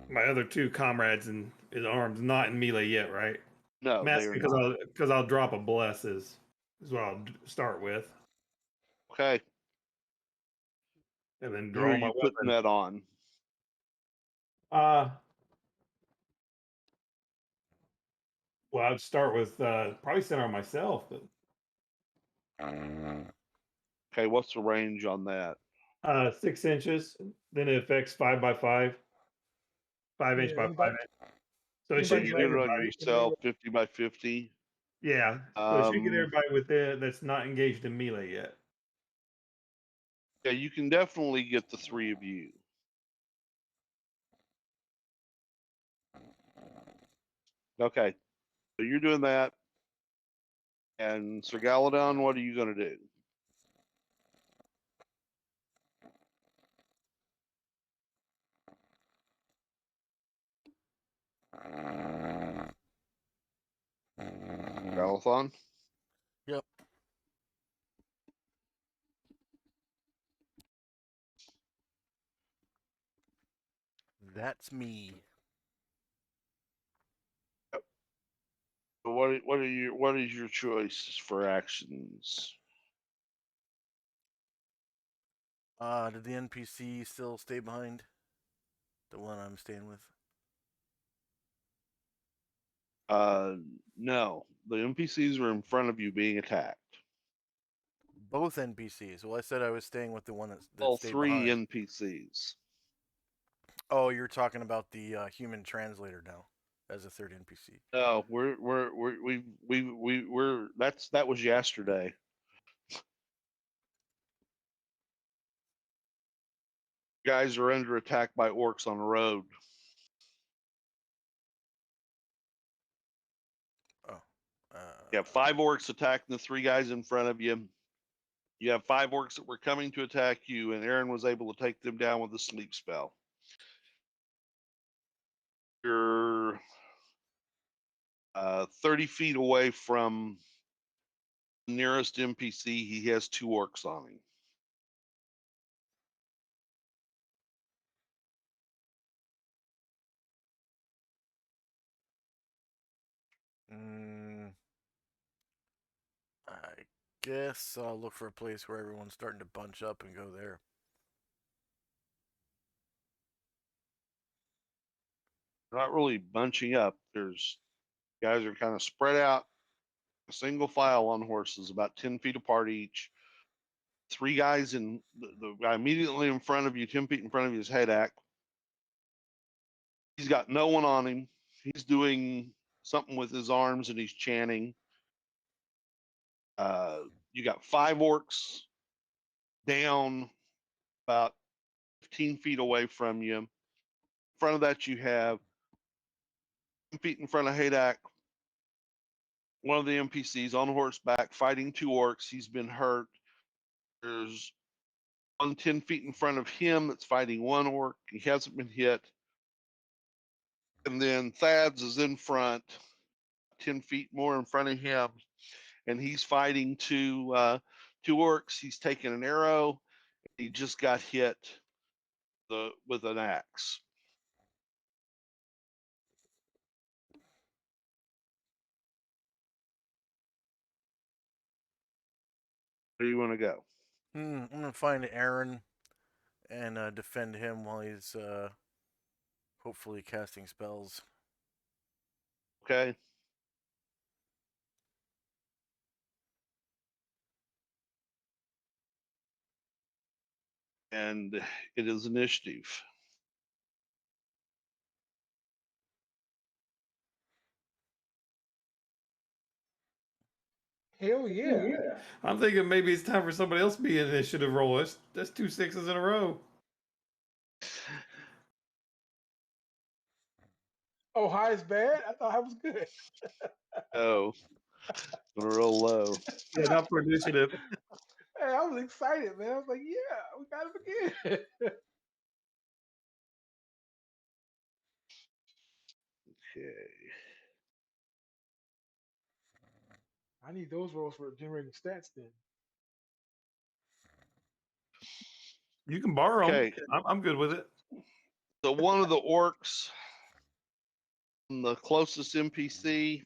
my other 2 comrades in arms, not in melee yet, right? No, I'm they asking are not. because I'll drop a bless is what I'll start with, Okay, and then who are draw my you putting weapon. that on? Well, I'd start with probably center on myself, but Okay, what's the range on that? 6 inches. Then it affects 5 by 5, 5 inch Yeah, by 5 anybody, inch. So it So should anybody you get did it melee, on everybody. in melee. yourself, 50 by 50. Yeah, so it should get everybody with it that's not engaged in melee yet. Yeah, you can definitely get the 3 of you. Okay, so you're doing that. And Sir Galadon, what are you going to do? Galathon? Yep. That's me. So what is your choice for actions? Did the NPC still stay behind? The one I'm staying with? No, the NPCs were in front of you being attacked. Both NPCs. Well, I said I was staying with the one that All stayed three behind. NPCs. Oh, you're talking about the human translator now as a third NPC. No, that was yesterday. Guys are under attack by orcs on the road. Oh. You have 5 orcs attacking the 3 guys in front of you. You have 5 orcs that were coming to attack you, and Aaron was able to take them down with a sleep spell. You're 30 feet away from the nearest NPC. He has 2 orcs on him. I guess I'll look for a place where everyone's starting to bunch up and go there. They're not really bunching up. There's guys are kind of spread out, a single file on horses, about 10 feet apart each. 3 guys in the guy immediately in front of you, 10 feet in front of you is Hadak. He's got no one on him. He's doing something with his arms and he's chanting. You got 5 orcs down about 15 feet away from you. In front of that, you have 10 feet in front of Hadak, one of the NPCs on horseback fighting 2 orcs. He's been hurt. There's one 10 feet in front of him that's fighting 1 orc. He hasn't been hit. And then Thad's is in front, 10 feet more in front of him, and he's fighting 2 orcs. He's taking an arrow. He just got hit with an axe. Where do you want to go? I'm gonna find Aaron and defend him while he's hopefully casting spells. Okay. And it is initiative. Hell yeah. I'm thinking maybe it's time for somebody else to be an initiative roll. That's 2 6s in a row. Oh, high is bad? I thought I was good. Oh, gonna roll low. Yeah, not for initiative. Hey, I was excited, man. I was like, yeah, we got him again. Okay. I need those rolls for generating stats then. You can borrow them. Okay. I'm good with it. So one of the orcs, the closest NPC,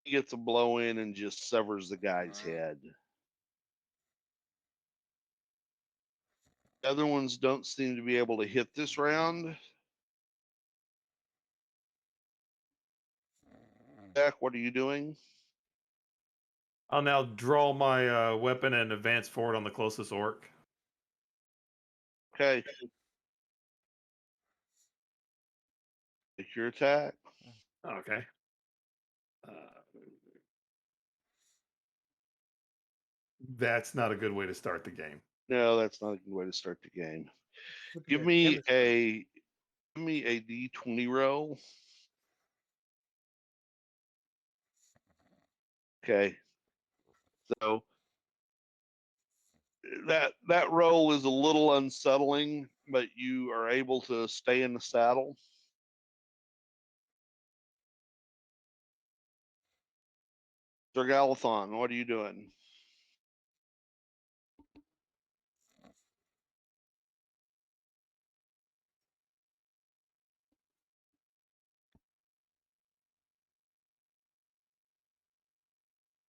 he gets a blow in and just severs the guy's head. The other ones don't seem to be able to hit this round. Jack, what are you doing? I'll now draw my weapon and advance forward on the closest orc. Okay. Make your attack. Okay. That's not a good way to start the game. No, that's not a good way to start the game. Look at Give that me chemistry. a D20 roll. Okay. So that roll is a little unsettling, but you are able to stay in the saddle. Sir Galathon, what are you doing?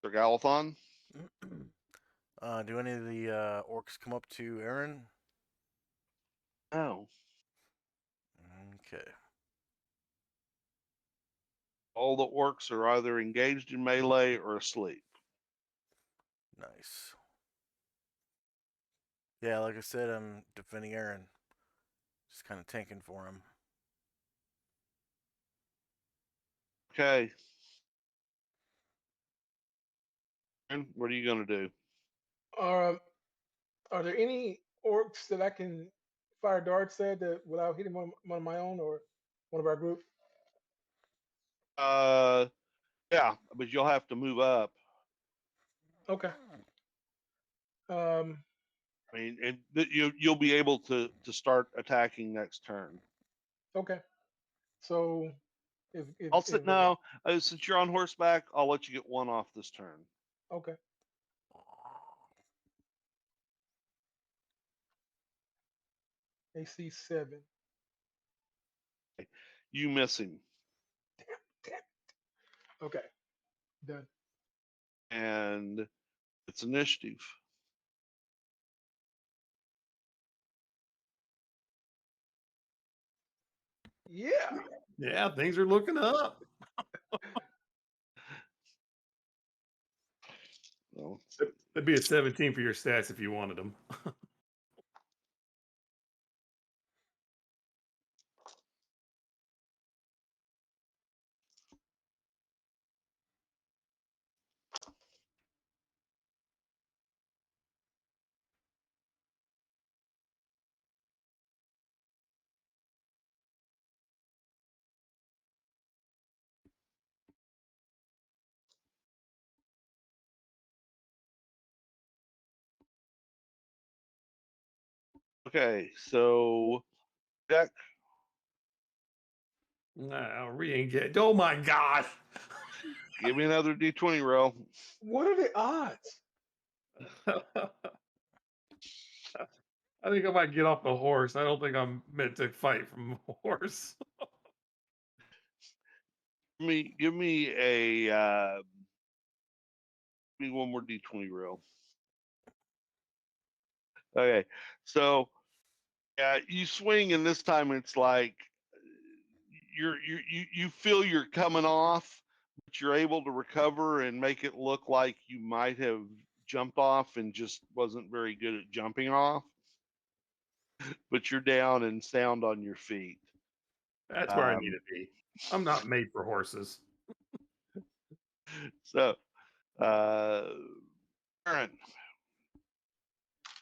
Sir Galathon? Do any of the orcs come up to Aaron? No. Okay. All the orcs are either engaged in melee or asleep. Nice. Yeah, like I said, I'm defending Aaron. Just kind of tanking for him. Okay. Aaron, what are you going to do? Are there any orcs that I can fire darts at that without hitting one of my own or one of our group? Yeah, but you'll have to move up. Okay. Um, I mean, you'll be able to start attacking next turn. okay. So if I'll sit now. Since you're on horseback, I'll let you get one off this turn. okay. AC 7. You miss him, Okay. Done. and it's initiative. Yeah. Yeah, things are looking up. Well, That'd be a 17 for your stats if you wanted them. okay, so Jack, I'll re-engage. Oh my gosh. give me another D20 roll. What are the odds? I think I might get off the horse. I don't think I'm meant to fight from a horse. Give me one more D20 roll. Okay, so yeah, you swing, and this time it's like you feel you're coming off, but you're able to recover and make it look like you might have jumped off and just wasn't very good at jumping off. But you're down and sound on your feet. That's where I need to be. I'm not made for horses. So, Aaron,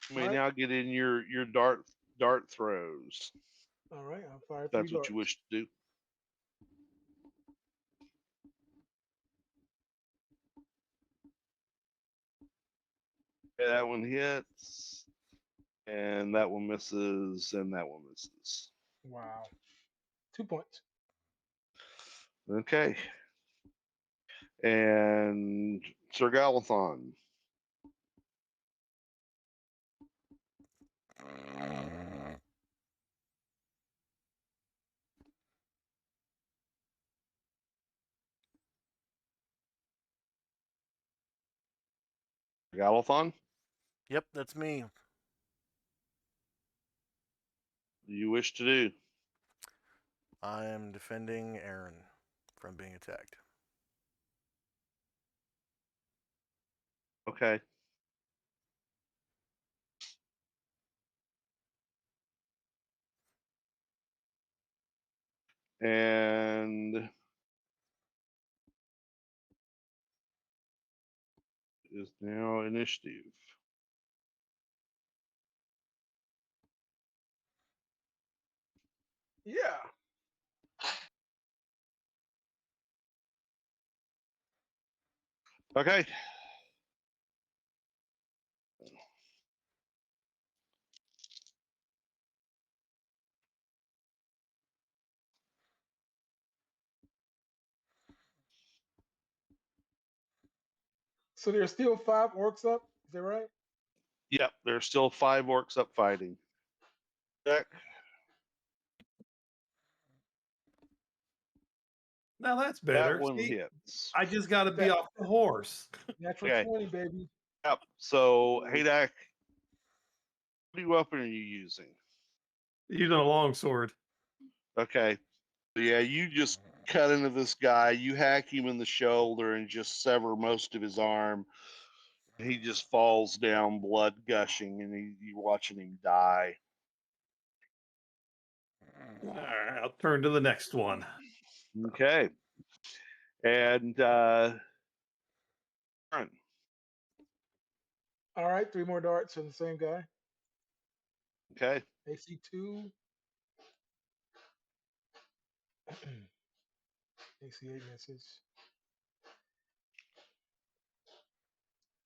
you may Right. now get in your dart throws. All right. I'll fire If 3 that's what darts. you wish to do. Okay, that one hits, and that one misses, and that one misses. Wow. 2 points. Okay. And Sir Galathon. Galathon, Yep, that's me. what do you wish to do? I am defending Aaron from being attacked. Okay. And is now initiative. Yeah. Okay. So there's still 5 orcs up. Is that right? Yep, there's still 5 orcs up fighting. Jack. Now that's That better. one See, hits. I just got to be That- off the horse. Natural Okay. 20, baby. Yep. So, Haydak, what weapon are you using? Using a long sword. Okay. So yeah, you just cut into this guy, you hack him in the shoulder and just sever most of his arm. He just falls down, blood gushing, and you're watching him die. All right, I'll turn to the next one. Okay. And Aaron. All right, 3 more darts on the same guy. Okay. AC 2. AC 8 misses.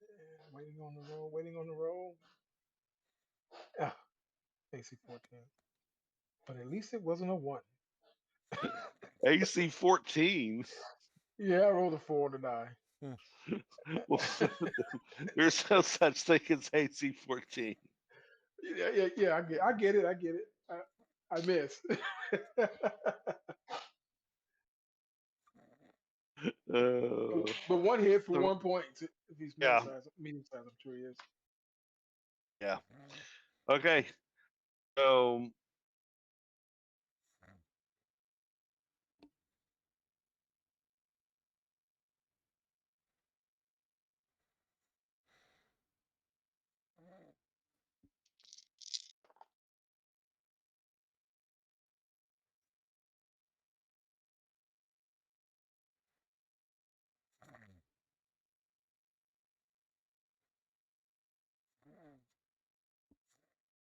And waiting on the roll, waiting on the roll. Ah, AC 14. But at least it wasn't a 1. AC 14. Yeah, I rolled a 4 on the die. Well, there's no such thing as AC 14. Yeah. I get it. I miss. But 1 hit for So- 1 point. If he's Yeah. medium size, I'm sure he is. Yeah. Okay. So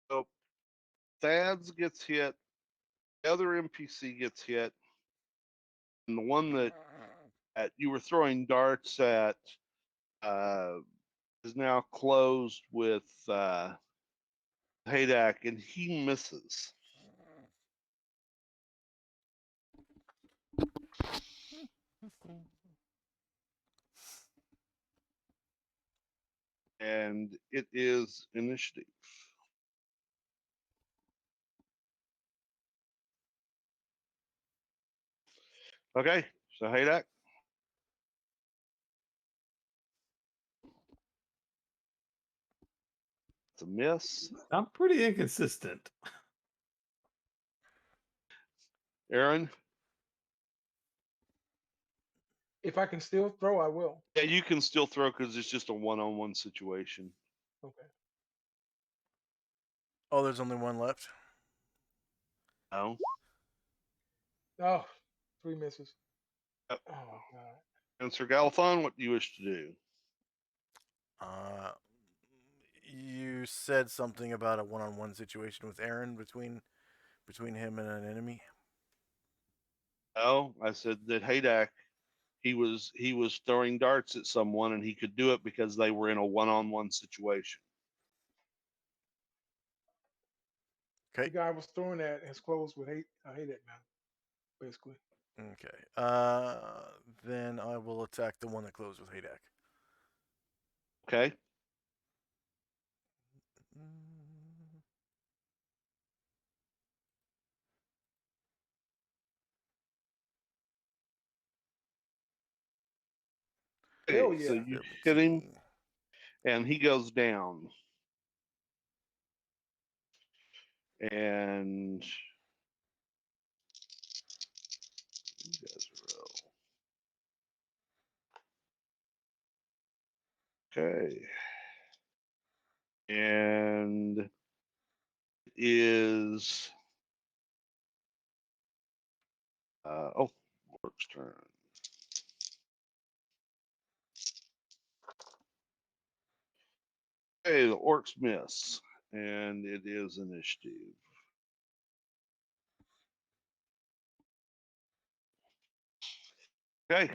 so Thads gets hit, the other NPC gets hit, and the one that you were throwing darts at is now closed with Haydak, and he misses. And it is initiative. Okay, so Haydak. It's a miss. I'm pretty inconsistent. Aaron. If I can still throw, I will. Yeah, you can still throw because it's just a one-on-one situation. Okay. Oh, there's only one left. No. Oh, 3 misses. Yep. Oh my god. And Sir Galathon, what do you wish to do? You said something about a one-on-one situation with Aaron between him and an enemy. No, I said that Haydak, he was throwing darts at someone and he could do it because they were in a one-on-one situation. The Okay. guy I was throwing at has closed with hate. I hate it now. Basically. Okay. Then I will attack the one that closed with Haydak. Okay. Hell Okay, so yeah. you hit him and he goes down. And you guys roll. Okay. And it is Orc's turn. Okay, the Orcs miss. And it is initiative. Okay.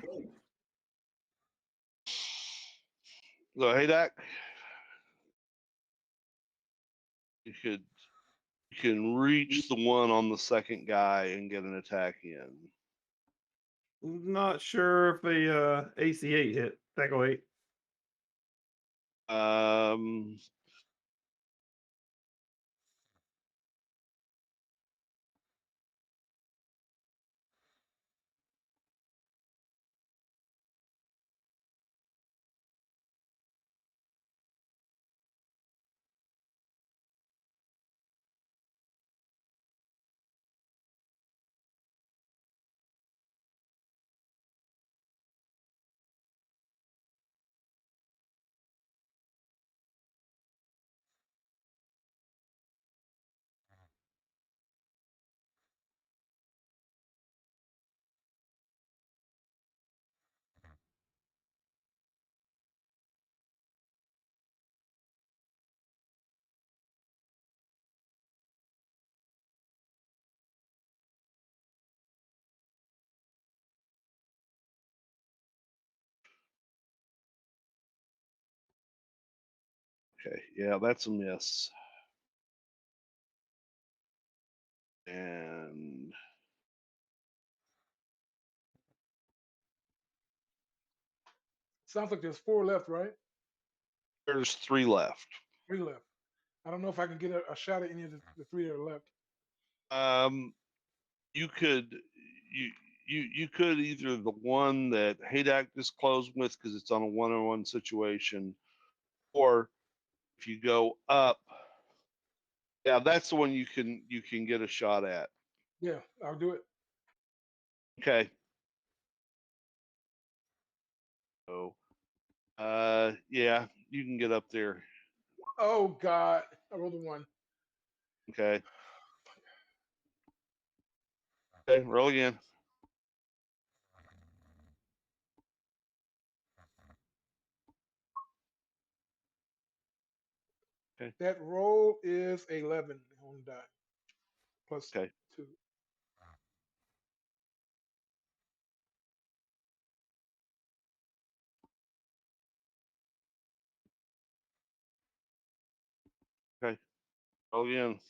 So Haydak, you can reach the one on the second guy and get an attack in. Not sure if a AC8 hit. Tackle 8. Um, Okay, yeah, that's a miss. And Sounds like there's 4 left, right? there's 3 left. 3 left. I don't know if I can get a shot at any of the 3 that are left. You could you could either the one that Haydak just closed with because it's on a one-on-one situation, or if you go up, yeah, that's the one you can get a shot at. Yeah, I'll do it. Okay. So, yeah, you can get up there. Oh God, I rolled a 1. Okay. Okay, roll again. That roll is 11 on die plus Okay. 2. Okay. Roll again.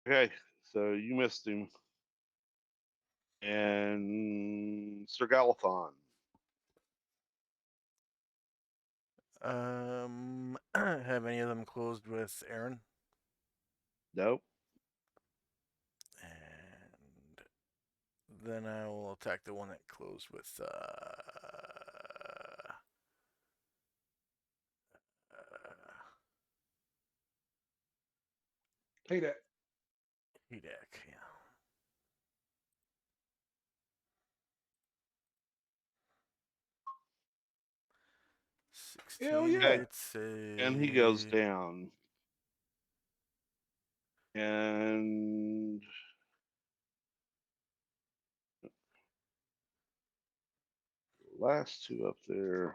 Okay, so you missed him. And Sir Galathon. Have any of them closed with Aaron? Nope. And then I will attack the one that closed with Hey, that. Hedek, yeah. Hell 16 yeah. hit save. And he goes down. And last 2 up there.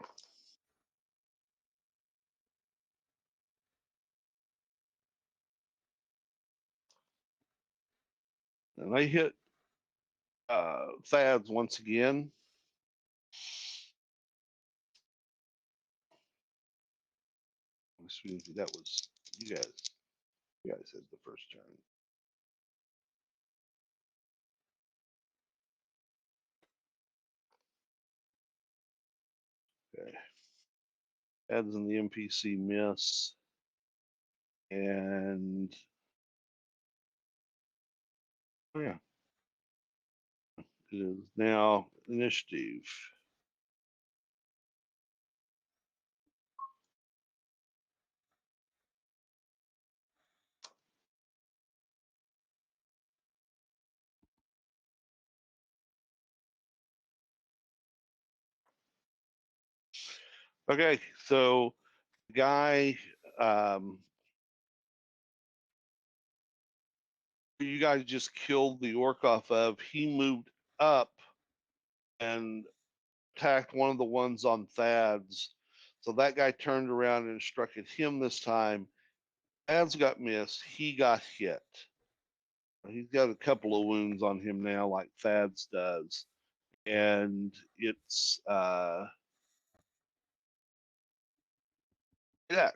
And they hit Thad's once again. Excuse me, that was you guys. You guys had the first turn. Okay. Thad's in the NPC miss. And oh yeah. It is now initiative. Okay, so the guy who you guys just killed the orc off of, he moved up and attacked one of the ones on Thad's. So that guy turned around and struck at him this time. Thad's got missed. He got hit. He's got a couple of wounds on him now, like Thad's does. And it's yeah.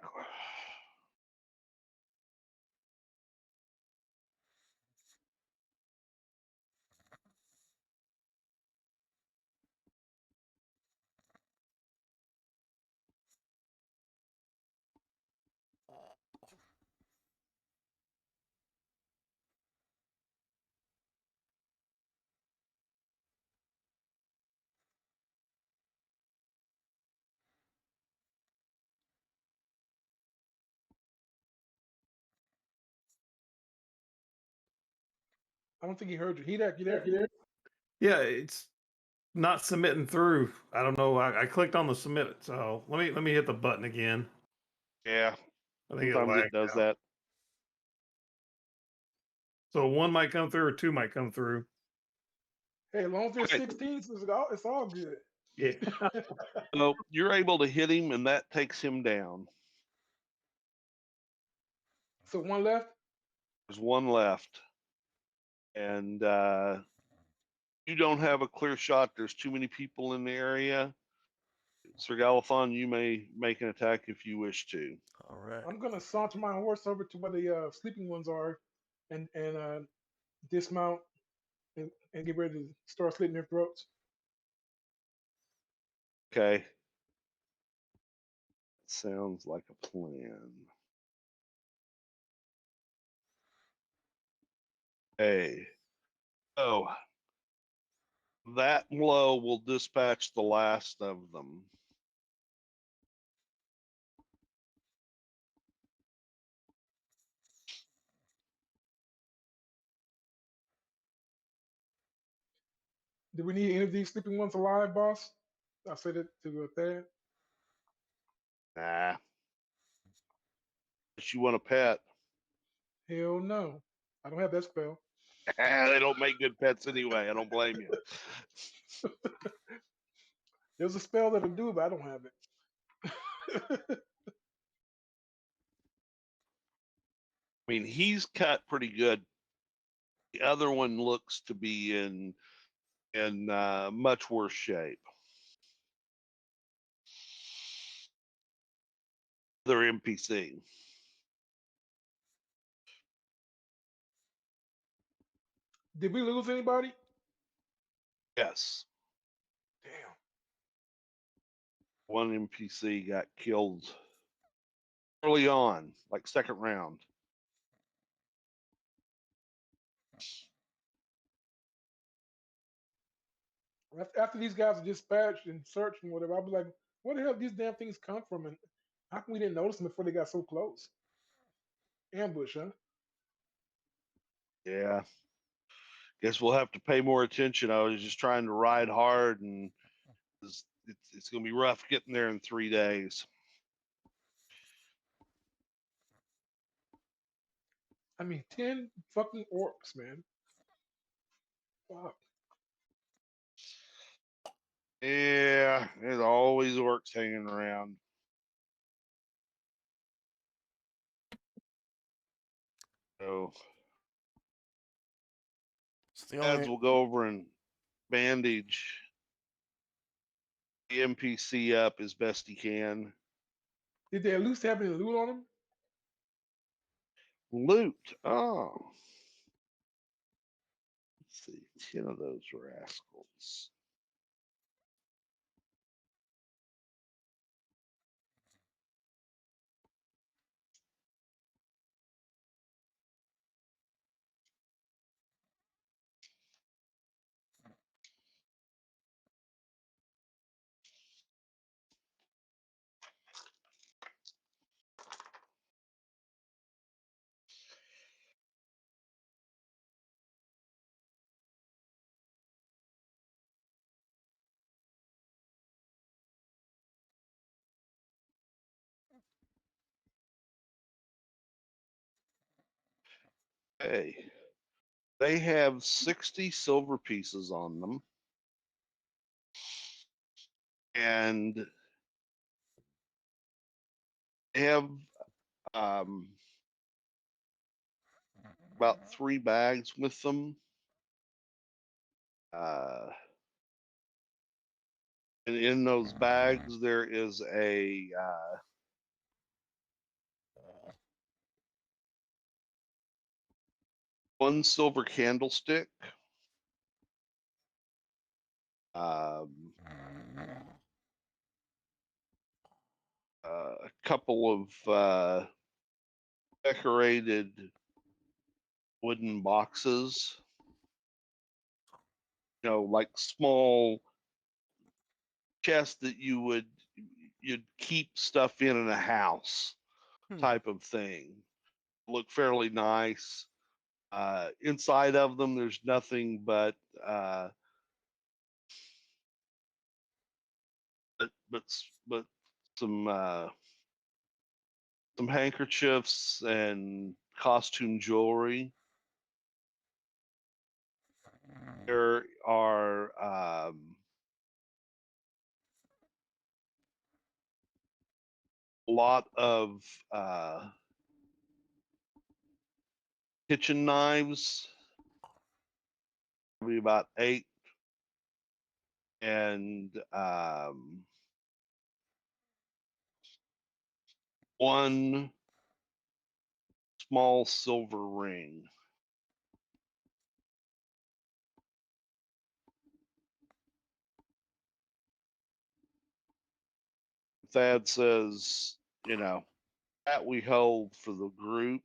I don't think he heard you. He that, you there? You there? Yeah, it's not submitting through. I don't know. I clicked on the submit it, so let me hit the button again. Yeah. I think it Sometimes it lagged does out. that. So 1 might come through or 2 might come through. Hey, as long as there's Okay. 16, it's all good. Yeah. So you're able to hit him, and that takes him down. So 1 left. There's 1 left. And You don't have a clear shot. There's too many people in the area. Sir Galathon, you may make an attack if you wish to. All right. I'm gonna saunter my horse over to where the sleeping ones are, and dismount and get ready to start slitting their throats. Okay. Sounds like a plan. Hey. Oh. That blow will dispatch the last of them. Do we need any of these sleeping ones alive, boss? I said it to Thad. Nah. But you want a pet. Hell no, I don't have that spell. They don't make good pets anyway. I don't blame you. There's a spell that'll do, but I don't have it. I mean, he's cut pretty good. The other one looks to be in much worse shape. They're NPC. Did we lose anybody? Yes. Damn. One NPC got killed early on, like second round. After these guys are dispatched and searched and whatever, I'll be like, where the hell did these damn things come from? And how come we didn't notice them before they got so close? Ambush, huh? Yeah. Guess we'll have to pay more attention. I was just trying to ride hard, and it's going to be rough getting there in 3 days. I mean, 10 fucking orcs, man. Fuck. Yeah, there's always orcs hanging around. So It's the ads only. will go over and bandage the NPC up as best he can. Did they at least have any loot on them? Loot. Oh. Let's see. 10 of those rascals. Hey, they have 60 silver pieces on them. And they have about 3 bags with them. And in those bags, there is a one silver candlestick, a couple of decorated wooden boxes, like small chests that you'd keep stuff in a house type of thing. Look fairly nice. Inside of them, there's nothing but but some handkerchiefs and costume jewelry. There are a lot of kitchen knives, probably about 8 and one small silver ring. Thad says, that we hold for the group.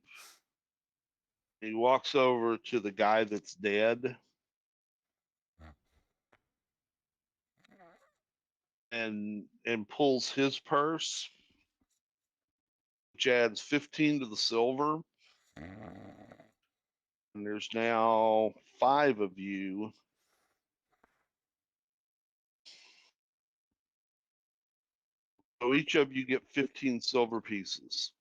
He walks over to the guy that's dead and pulls his purse, which adds 15 to the silver. And there's now 5 of you. So each of you get 15 silver pieces.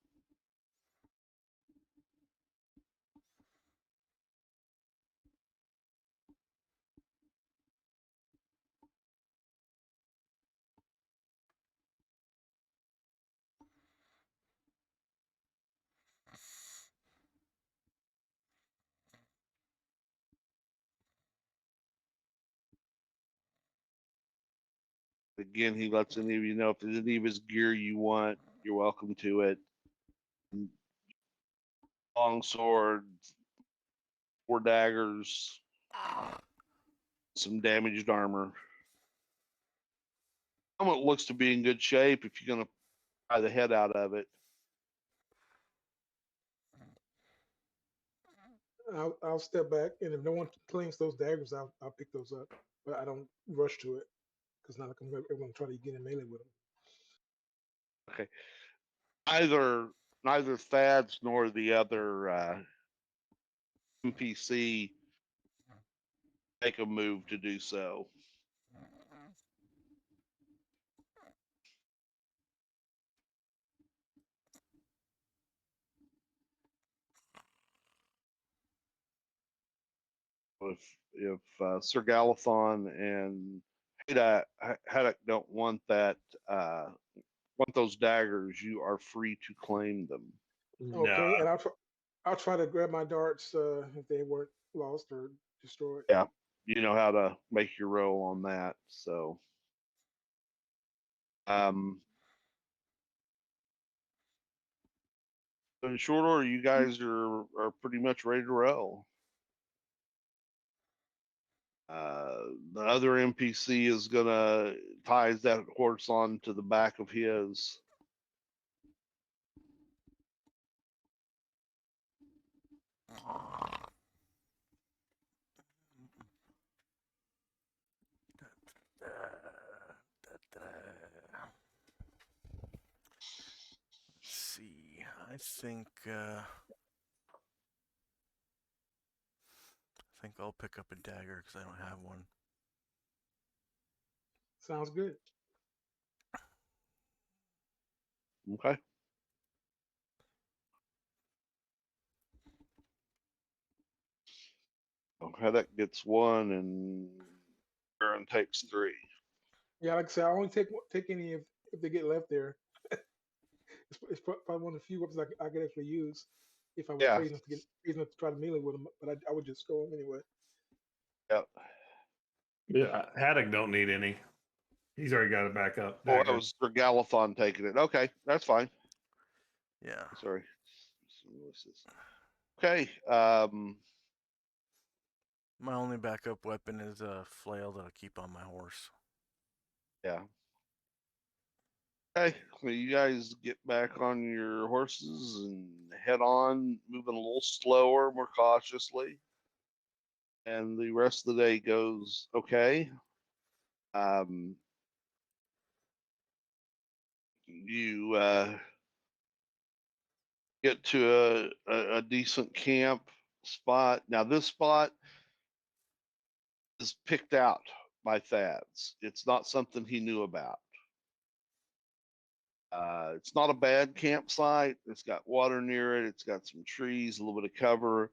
Again, he lets any of you know if there's any of his gear you want, you're welcome to it. Long sword, 4 daggers, some damaged armor. Helmet looks to be in good shape if you're gonna pry the head out of it. I'll step back, and if no one claims those daggers, I'll pick those up. But I don't rush to it because not like I'm going to try to get in melee with them. Okay. Neither Thad's nor the other NPC make a move to do so. If Sir Galathon and Haddock don't want want those daggers, you are free to claim them. Okay, No, and I'll try to grab my darts if they weren't lost or destroyed. Yeah, you know how to make your roll on that. So, in short order, you guys are pretty much ready to roll. The other NPC is gonna ties that horse on to the back of his. Let's see. I think I'll pick up a dagger because I don't have one. Sounds good. Okay. Haddock gets 1, and Aaron takes 3. Yeah, like I said, I only take any if they get left there. It's probably one of the few weapons I could actually use if I was Yeah. crazy enough to try to melee with them. But I would just throw them anyway. Yep. yeah, Haddock don't need any. He's already got it back up. Oh, that Dagger. was for Galathon taking it. Okay, that's fine. Yeah. Sorry. Okay. My only backup weapon is a flail that I keep on my horse. Yeah. Okay, well, you guys get back on your horses and head on, moving a little slower, more cautiously. And the rest of the day goes okay. You get to a decent camp spot. Now, this spot is picked out by Thad's. It's not something he knew about. It's not a bad campsite. It's got water near it. It's got some trees, a little bit of cover,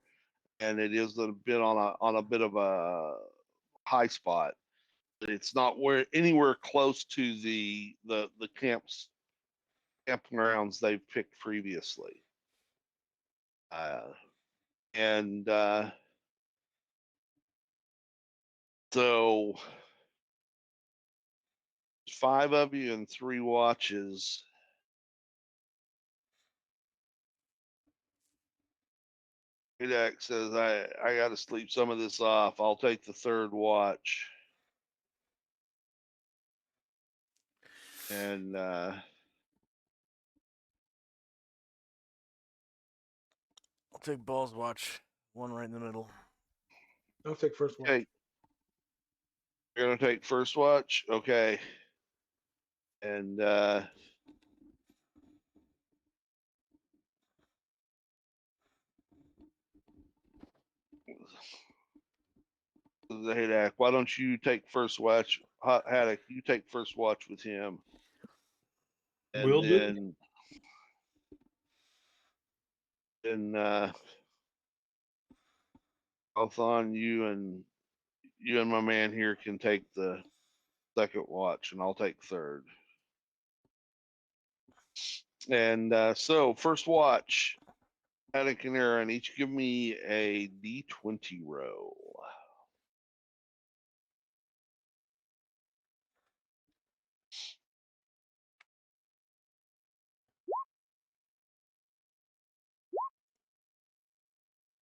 and it is a bit on a bit of a high spot. It's not anywhere close to the campgrounds they've picked previously. And so 5 of you and 3 watches. Hudak says I got to sleep some of this off. I'll take the 3rd watch. And I'll take Ball's watch. One right in the middle. I'll take first one. okay, you're gonna take 1st watch, okay? And Hudak, why don't you take 1st watch? Haddock, you take 1st watch with him. And Will do. then Althon, you and my man here can take the 2nd watch, and I'll take 3rd. And so 1st watch, Haddock and Aaron, each give me a D20 roll.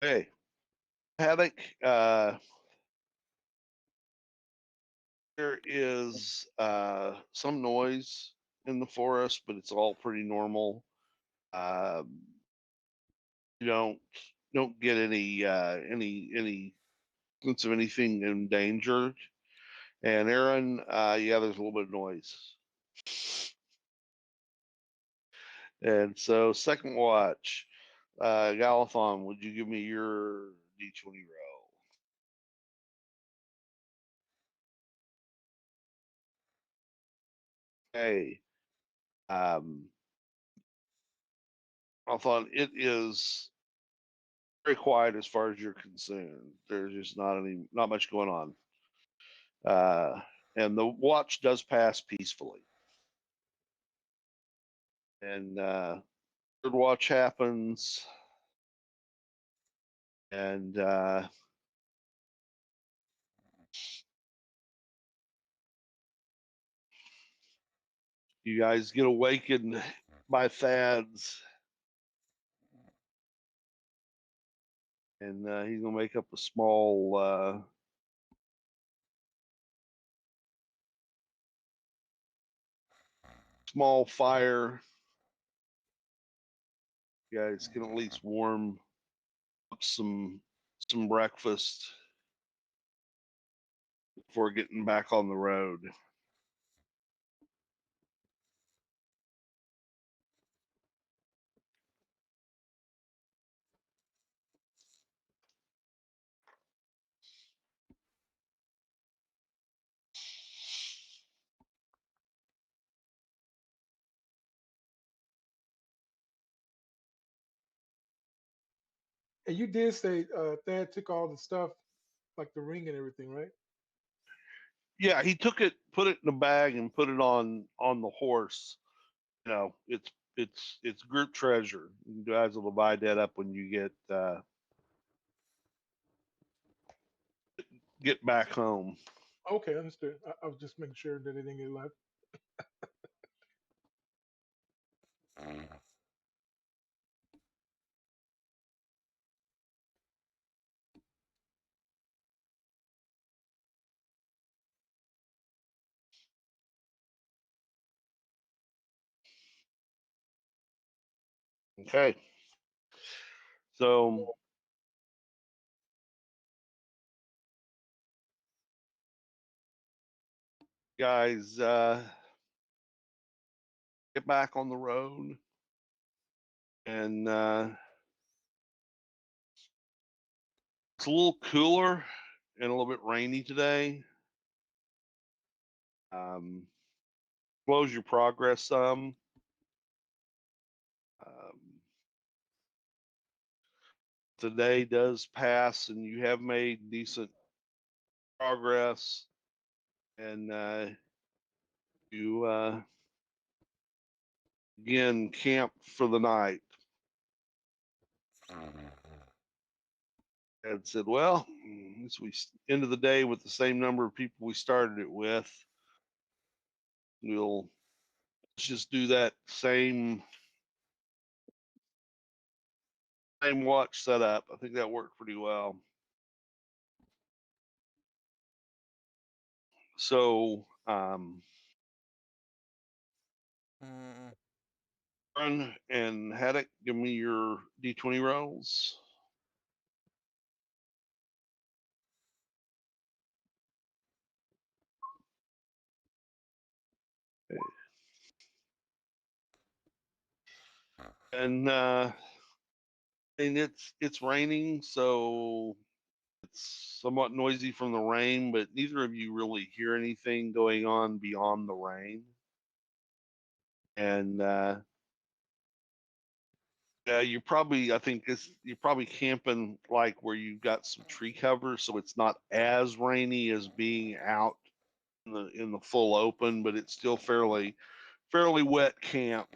Hey, Haddock, there is some noise in the forest, but it's all pretty normal. You don't get any sense of anything endangered. And Aaron, yeah, there's a little bit of noise. And so 2nd watch, Galathon, would you give me your D20 roll? Okay. I thought it is very quiet as far as you're concerned. There's just not much going on. And the watch does pass peacefully. And 3rd watch happens. And you guys get awakened by Thad's. And he's gonna make up a small fire. You guys can at least warm up some breakfast before getting back on the road. And you did say Thad took all the stuff, like the ring and everything, right? Yeah, he took it, put it in a bag, and put it on the horse. You know, it's group treasure. You guys will divide that up when you get back home. Okay, understood. I was just making sure that it didn't get left. Okay. So guys, get back on the road, and it's a little cooler and a little bit rainy today. Slows your progress some. The day does pass, and you have made decent progress, and you again camp for the night. And said, well, as we end of the day with the same number of people we started it with, let's just do that same watch setup. I think that worked pretty well. So Mm, Aaron and Haddock, give me your D20 rolls. And it's raining, so it's somewhat noisy from the rain, but neither of you really hear anything going on beyond the rain. And yeah, I think you're probably camping like where you've got some tree cover, so it's not as rainy as being out in the full open, but it's still fairly wet camp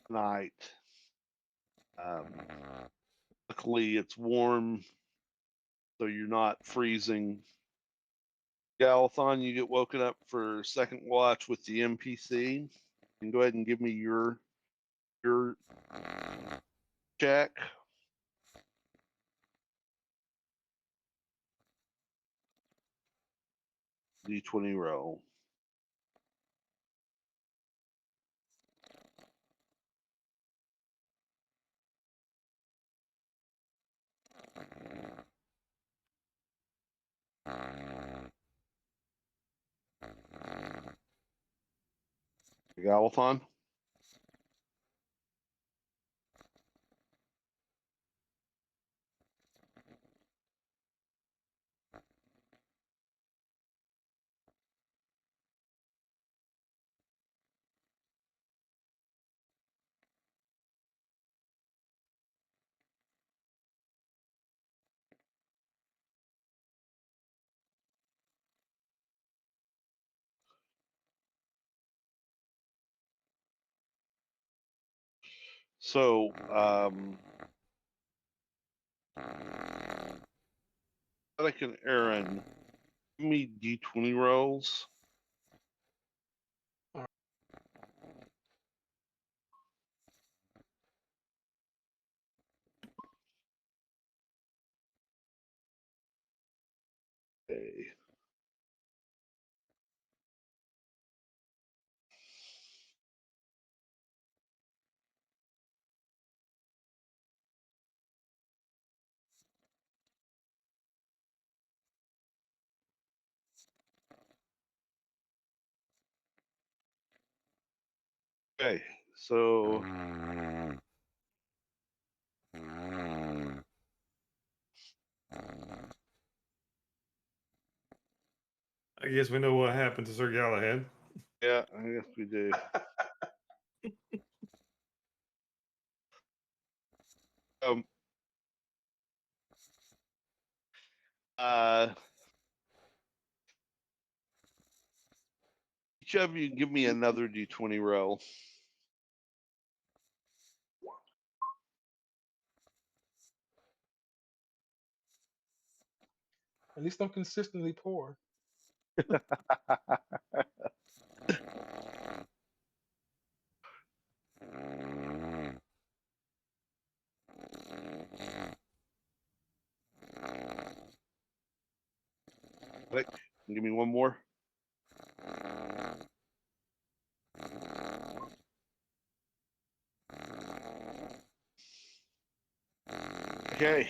night. Luckily, it's warm, so you're not freezing. Galathon, you get woken up for second watch with the NPC. And go ahead and give me your check. D20 roll. Galathon. So, Alec and Aaron, give me D20 rolls. Okay. Okay. So, I guess we know what happened to Sir Galahad. yeah, I guess we do. Um, uh, each of you give me another D20 roll. At least I'm consistently poor. Alec, give me one more. Okay.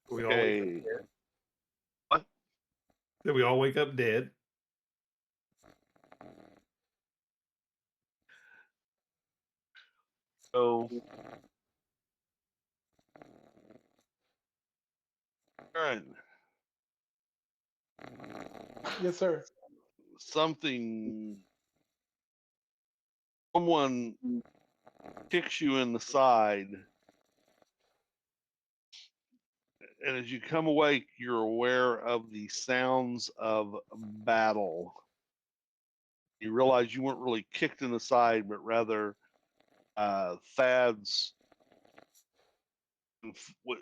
We all wake up Okay. dead. What? Did we all wake up dead? So, Aaron, Yes, sir. someone kicks you in the side, and as you come awake, you're aware of the sounds of battle You realize you weren't really kicked in the side, but rather Thad's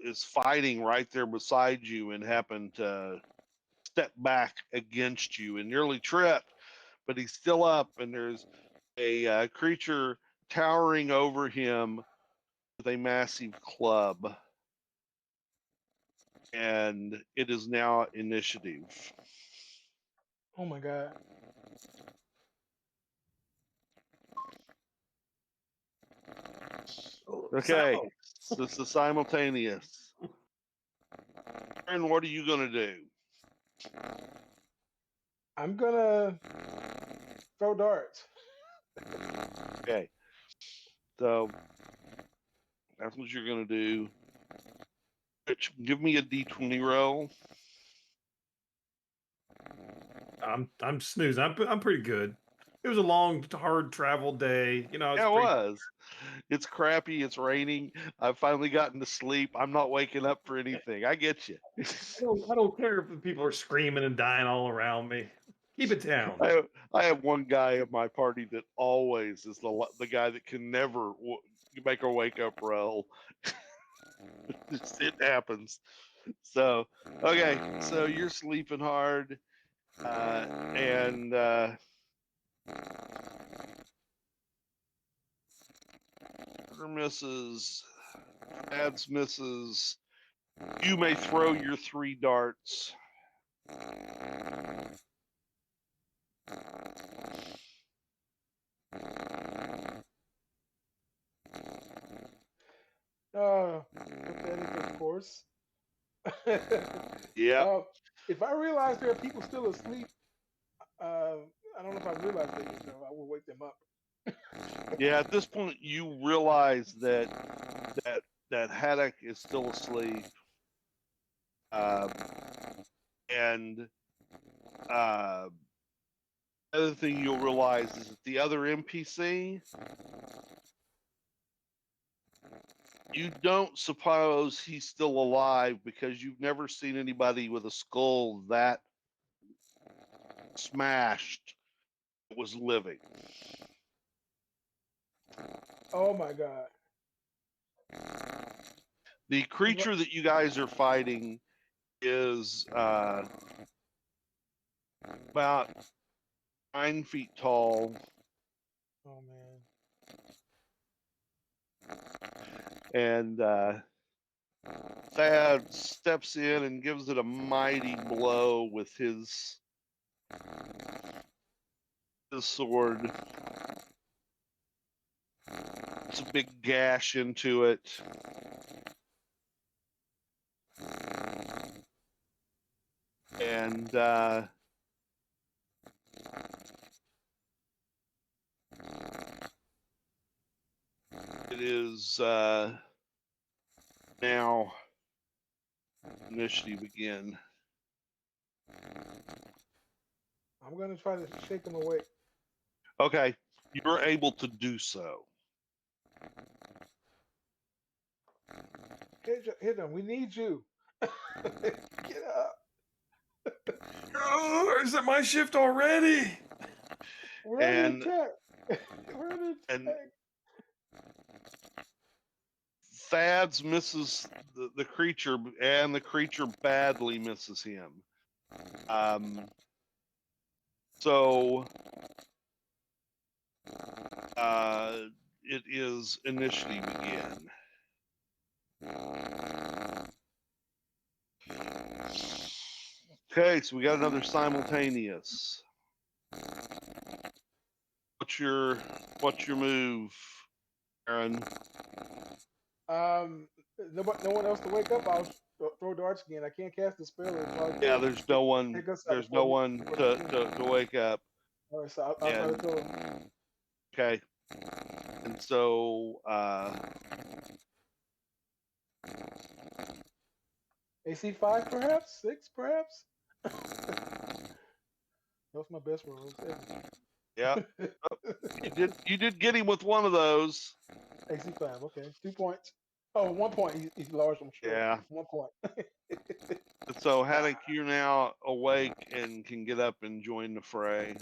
is fighting right there beside you and happened to step back against you and nearly trip, but he's still up, and there's a creature towering over him with a massive club, and it is now initiative. Oh my god. Okay, So, so this is simultaneous. And what are you gonna do? I'm gonna throw darts. Okay, so that's what you're gonna do. Rich, give me a d20 roll. I'm snoozing. I'm pretty good. It was a long, hard travel day. You know, it's Yeah, it pretty. was. It's crappy. It's raining. I've finally gotten to sleep. I'm not waking up for anything. I get you. I don't care if the people are screaming and dying all around me. Keep it down. I have one guy at my party that always is the guy that can never make a wake up roll. It happens. So okay, so you're sleeping hard, and misses, adds misses. You may throw your 3 darts. Pathetic, of course. Yep. If I realize there are people still asleep, I don't know if I realized that yet, though. I will wake them up. Yeah, at this point you realize that Haddock is still asleep, and other thing you'll realize is that the other NPC, you don't suppose he's still alive because you've never seen anybody with a skull that smashed that was living. Oh my god. The creature that you guys are fighting is about 9 feet tall, Oh man. and Thad steps in and gives it a mighty blow with his sword. It's a big gash into it. And it is now initiative again. I'm gonna try to shake him awake. Okay, you're able to do so. Hit him. We need you. Get up. Oh, is it my shift already? We're under And attack. We're under and attack. Thad's misses the creature, and the creature badly misses him. So it is initiative again. Okay, so we got another simultaneous. What's your move, Aaron? No one else to wake up. I'll throw darts again. I can't cast the spell. Yeah, there's no one. Take us out There's no before one to wake up. All right, so I'll try to And throw him. okay, and so AC 5, perhaps 6, perhaps. That's my best rolls. yeah, you did get him with one of those. AC 5. Okay, 2 points. Oh, 1 point. He's large. I'm sure. Yeah. 1 point. So Haddock, you're now awake and can get up and join the fray.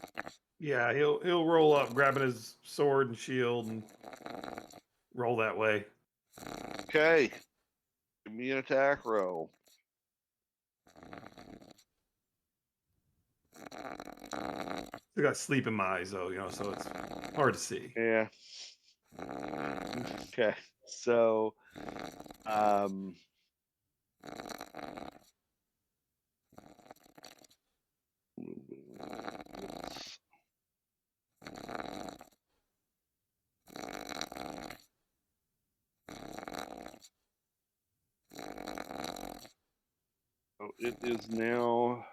Yeah, he'll roll up, grabbing his sword and shield, and roll that way. Okay. Give me an attack roll. Still got sleep in my eyes though, so it's hard to see. Yeah. Okay. So, um, so it is now.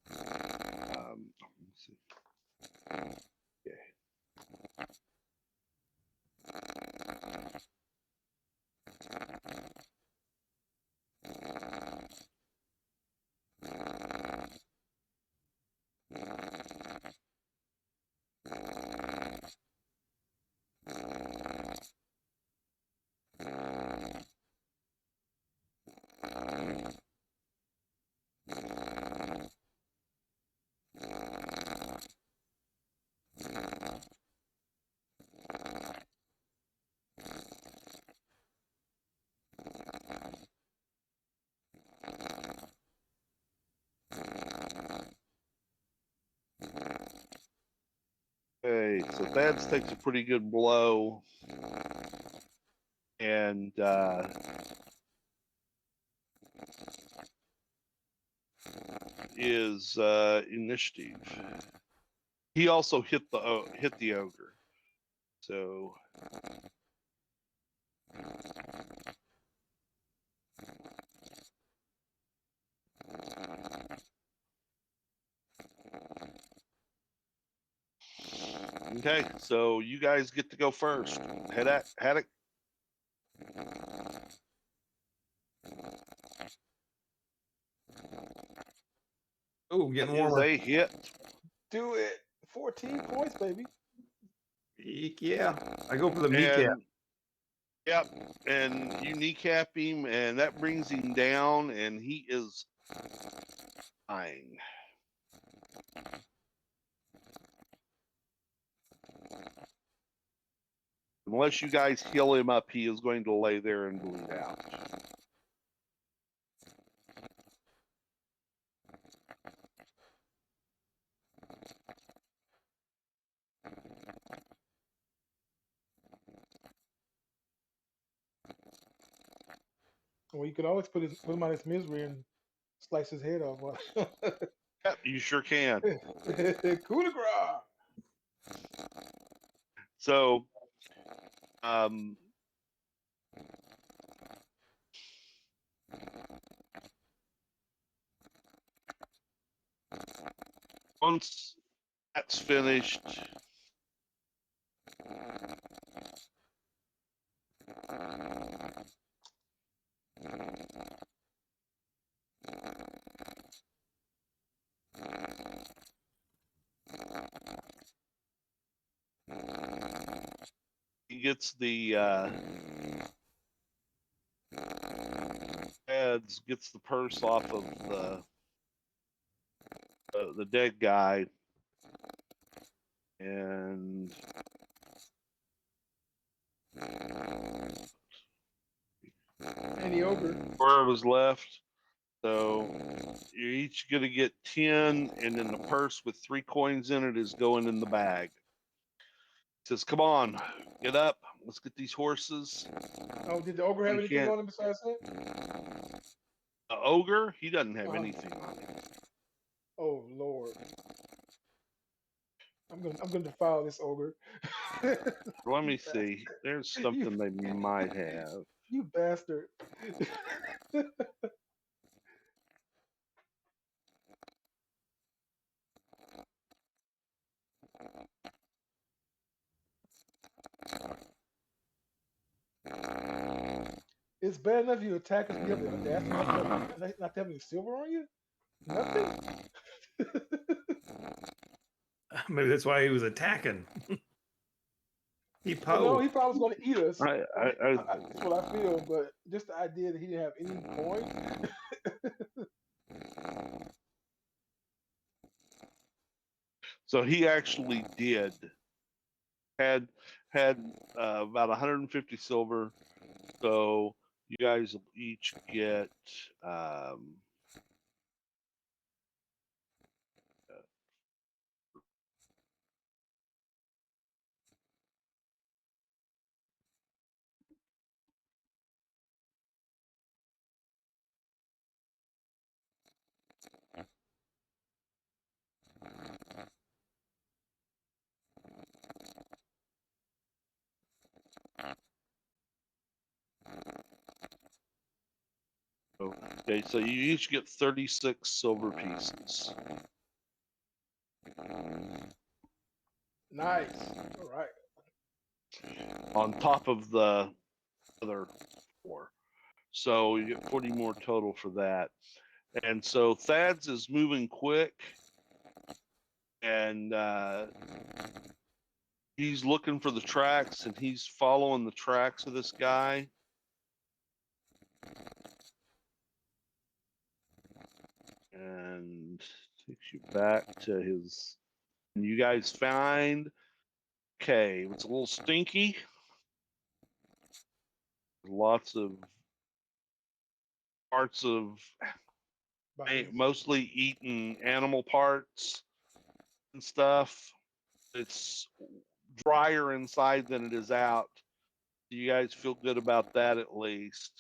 Let's see. Okay. Okay, so Thad's takes a pretty good blow, and is initiative. He also hit the ogre. So okay, so you guys get to go first. Haddock. Oh, getting That is warmer. a hit. Do it. 14 points, baby. Eek, yeah, I go for the kneecap. And yep, and you kneecap him, and that brings him down, and he is dying. Unless you guys heal him up, he is going to lay there and bleed out. Well, you could always put him on his misery and slice his head off. Yep, you sure can. Coup de grace. So, once that's finished, he gets the heads, gets the purse off of the dead guy, and And the ogre. where was left. So you're each gonna get 10, and then the purse with 3 coins in it is going in the bag. Says, "Come on, get up. Let's get these horses." Oh, did the ogre have You anything can't- on him besides that? The ogre, he doesn't have Uh-huh. anything on him. Oh Lord. I'm gonna defile this ogre. Let me see. There's something they might have. You bastard. It's bad enough you attack us, and you have the audacity not to have any silver on you? Nothing? Maybe that's why he was attacking. He Well, no, posed. he probably was going to eat us. I That's what I feel, but just the idea that he didn't have any coin. So he actually did had about 150 silver. So you guys will each get okay, so you each get 36 silver pieces. Nice. All right. On top of the other 4. So you get 40 more total for that. And so Thad's is moving quick, and he's looking for the tracks, and he's following the tracks of this guy. And takes you back to his. And you guys find cave. It's a little stinky. Lots of parts of Bye. mostly eaten animal parts and stuff. It's drier inside than it is out. You guys feel good about that at least.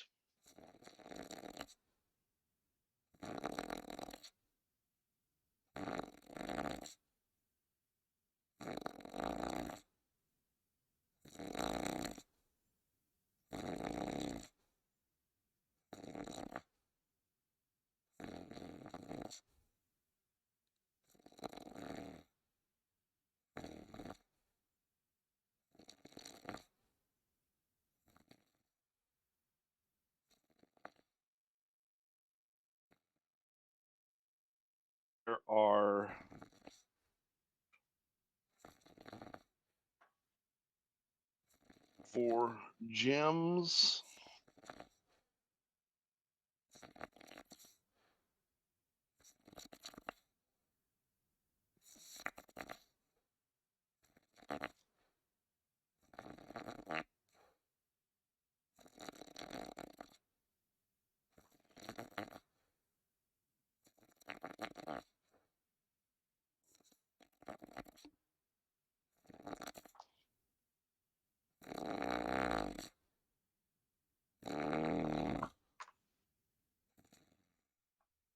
There are 4 gems.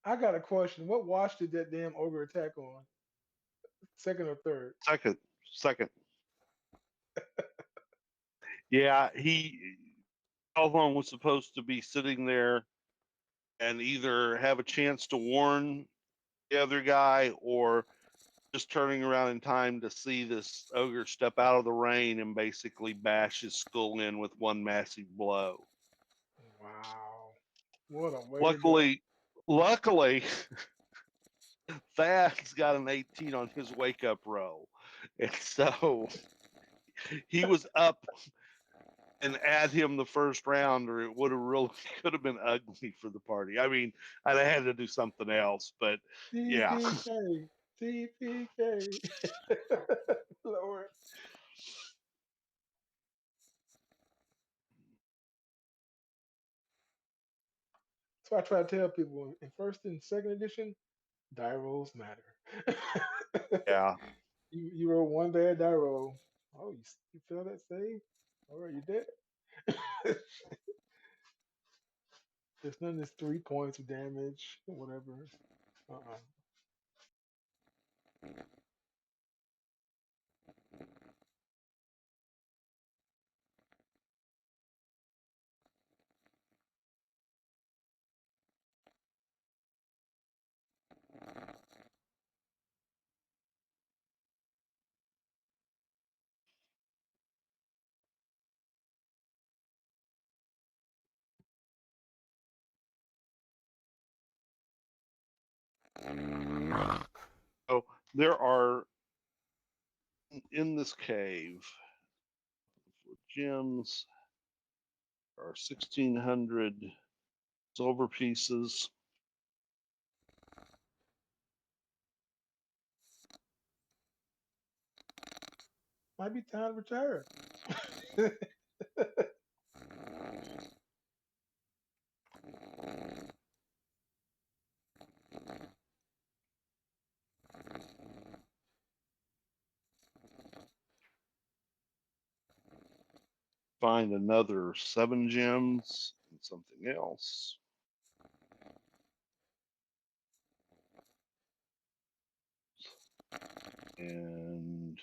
I got a question. What watch did that damn ogre attack on? Second or third? Second. Yeah, Alvon was supposed to be sitting there and either have a chance to warn the other guy or just turning around in time to see this ogre step out of the rain and basically bash his skull in with one massive blow. Wow. What a way to go. Luckily, Thad's got an 18 on his wake up roll. And so he was up and add him the first round, or it would have really could have been ugly for the party. I mean, I'd have had to do something else, but yeah. TPK. TPK. Lord. So I try to tell people in first and second edition, die rolls matter. Yeah. You roll one bad die roll. Oh, you feel that save? All right, you dead. There's none of this 3 points of damage, whatever. Uh-uh. So there are in this cave gems are 1,600 silver pieces. might be time to retire. Find another 7 gems and something else. And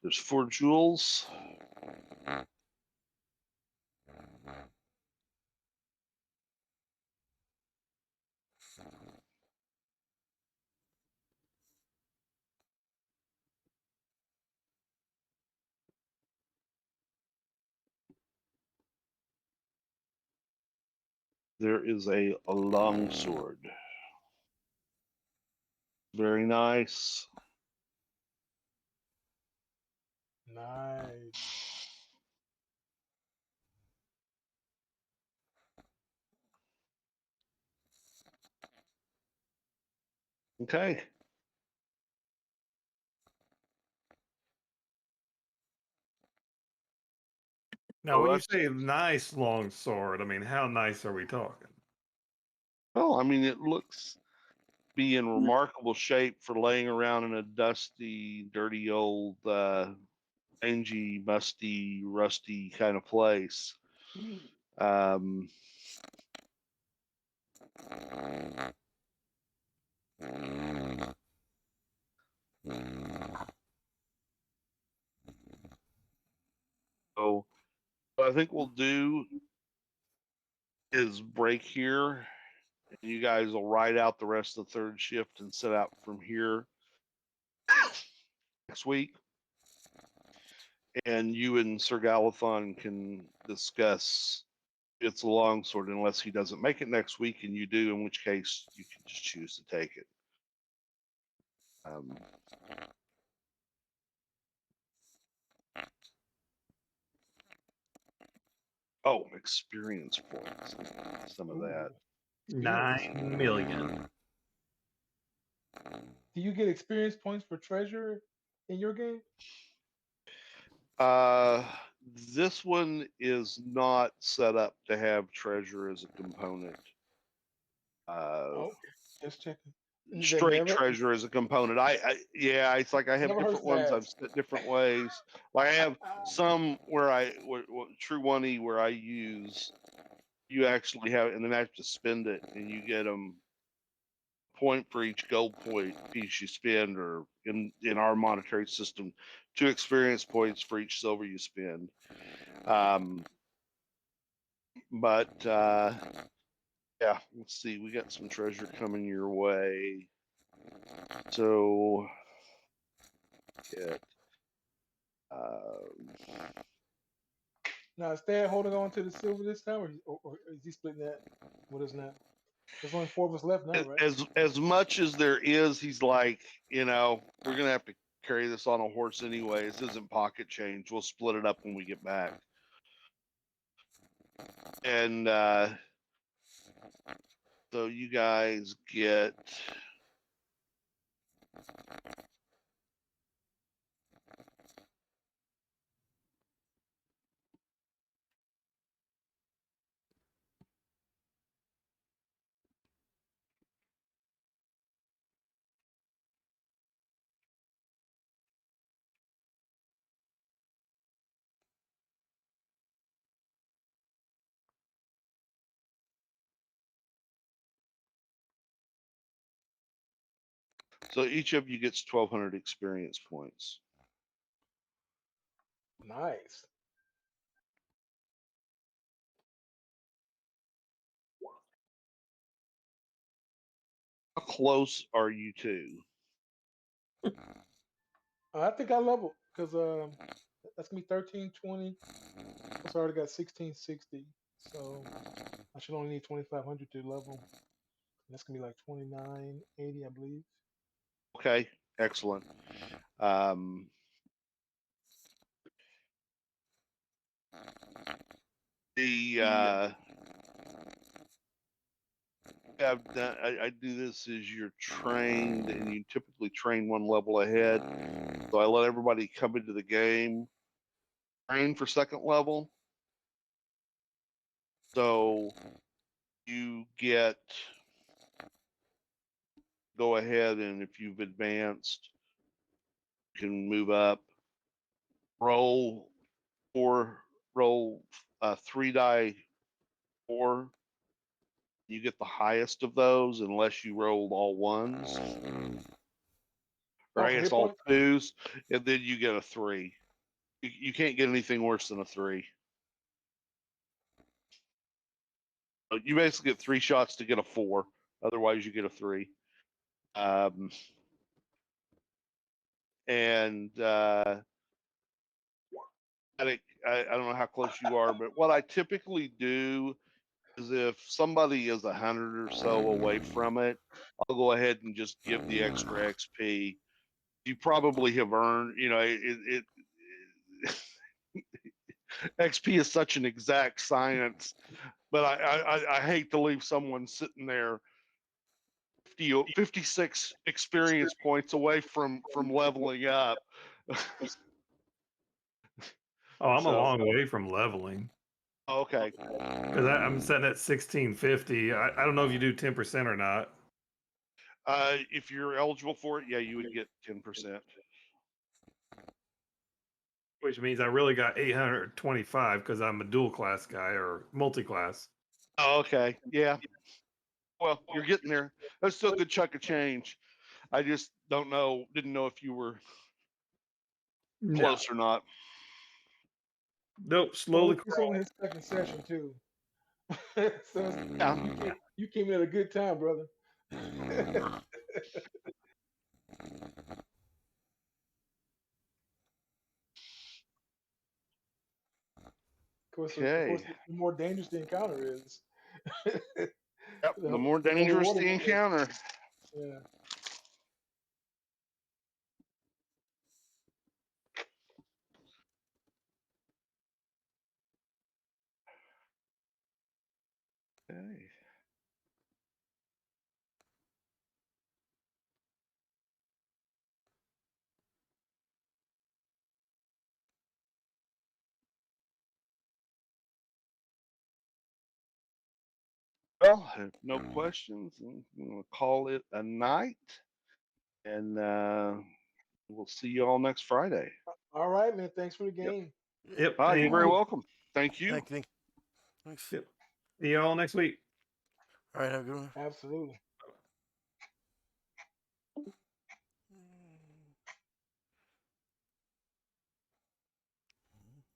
there's 4 jewels. There is a long sword. Very nice. Nice. Okay. Now, Well, when you that's- say nice long sword, I mean, how nice are we talking? Well, I mean, it looks be in remarkable shape for laying around in a dusty, dirty old, mangy, musty, rusty kind of place. Um, so what I think we'll do is break here, and you guys will ride out the rest of the third shift and set out from here next week. And you and Sir Galathon can discuss it's a longsword unless he doesn't make it next week and you do, in which case you can just choose to take it. Oh, experience points. Some of that. Ooh, 9 million. do you get experience points for treasure in your game? Uh, this one is not set up to have treasure as a component. Okay, just checking. They Straight never, treasure as a component. Yeah, it's like I have never hurts different to ones I've ask. set different ways. Like I have some where True One where I use, you actually have, and then I have to spend it, and you get them point for each gold point piece you spend, or in our monetary system, 2 experience points for each silver you spend. But yeah, let's see. We got some treasure coming your way. So get Now, is Thad holding on to the silver this time, or is he splitting that with us now? There's only 4 of us left now, right? as much as there is, he's like, we're gonna have to carry this on a horse anyway. This isn't pocket change. We'll split it up when we get back. And so you guys get so each of you gets 1,200 experience points. Nice. How close are you two? I think I level because that's gonna be 1320. Plus, I already got 1660, so I should only need 2500 to level. That's gonna be like 2980, I believe. Okay, excellent. The I do this as you're trained, and you typically train one level ahead. So I let everybody come into the game, train for second level. So you get go ahead, and if you've advanced, you can move up. Roll roll 3 die 4. You get the highest of those unless you rolled all ones. Or Oh, I for guess hit all point. 2s, and then you get a 3. You can't get anything worse than a 3. You basically get 3 shots to get a 4. Otherwise, you get a 3. And I don't know how close you are, but what I typically do is if somebody is 100 or so away from it, I'll go ahead and just give the extra XP. You probably have earned, XP is such an exact science, but I hate to leave someone sitting there 56 experience points away from leveling up. Oh, I'm a So, long way from leveling okay. because I'm setting at 1650. I don't know if you do 10% or not. If you're eligible for it, yeah, you would get 10%. Which means I really got 825 because I'm a dual class guy or multi class. Oh, okay. Yeah. Well, you're getting there. That's still a good chunk of change. I just didn't know if you were No, close or not. nope, Well, slowly it's only crawl. his second session too. So Yeah. you came in at a good time, brother. Of Okay. course, the more dangerous the encounter is, Yep. The more the more dangerous rewarding the it is. encounter. Yeah. Okay. Well, if no questions, I'm going to call it a night, and we'll see you all next Friday. All right, man. Thanks for the Yep. game. Yep. You're Thank very you. welcome. Thank you. Thanks. Thanks. Yep. See y'all next week. All right, have a good one. Absolutely.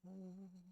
Mm.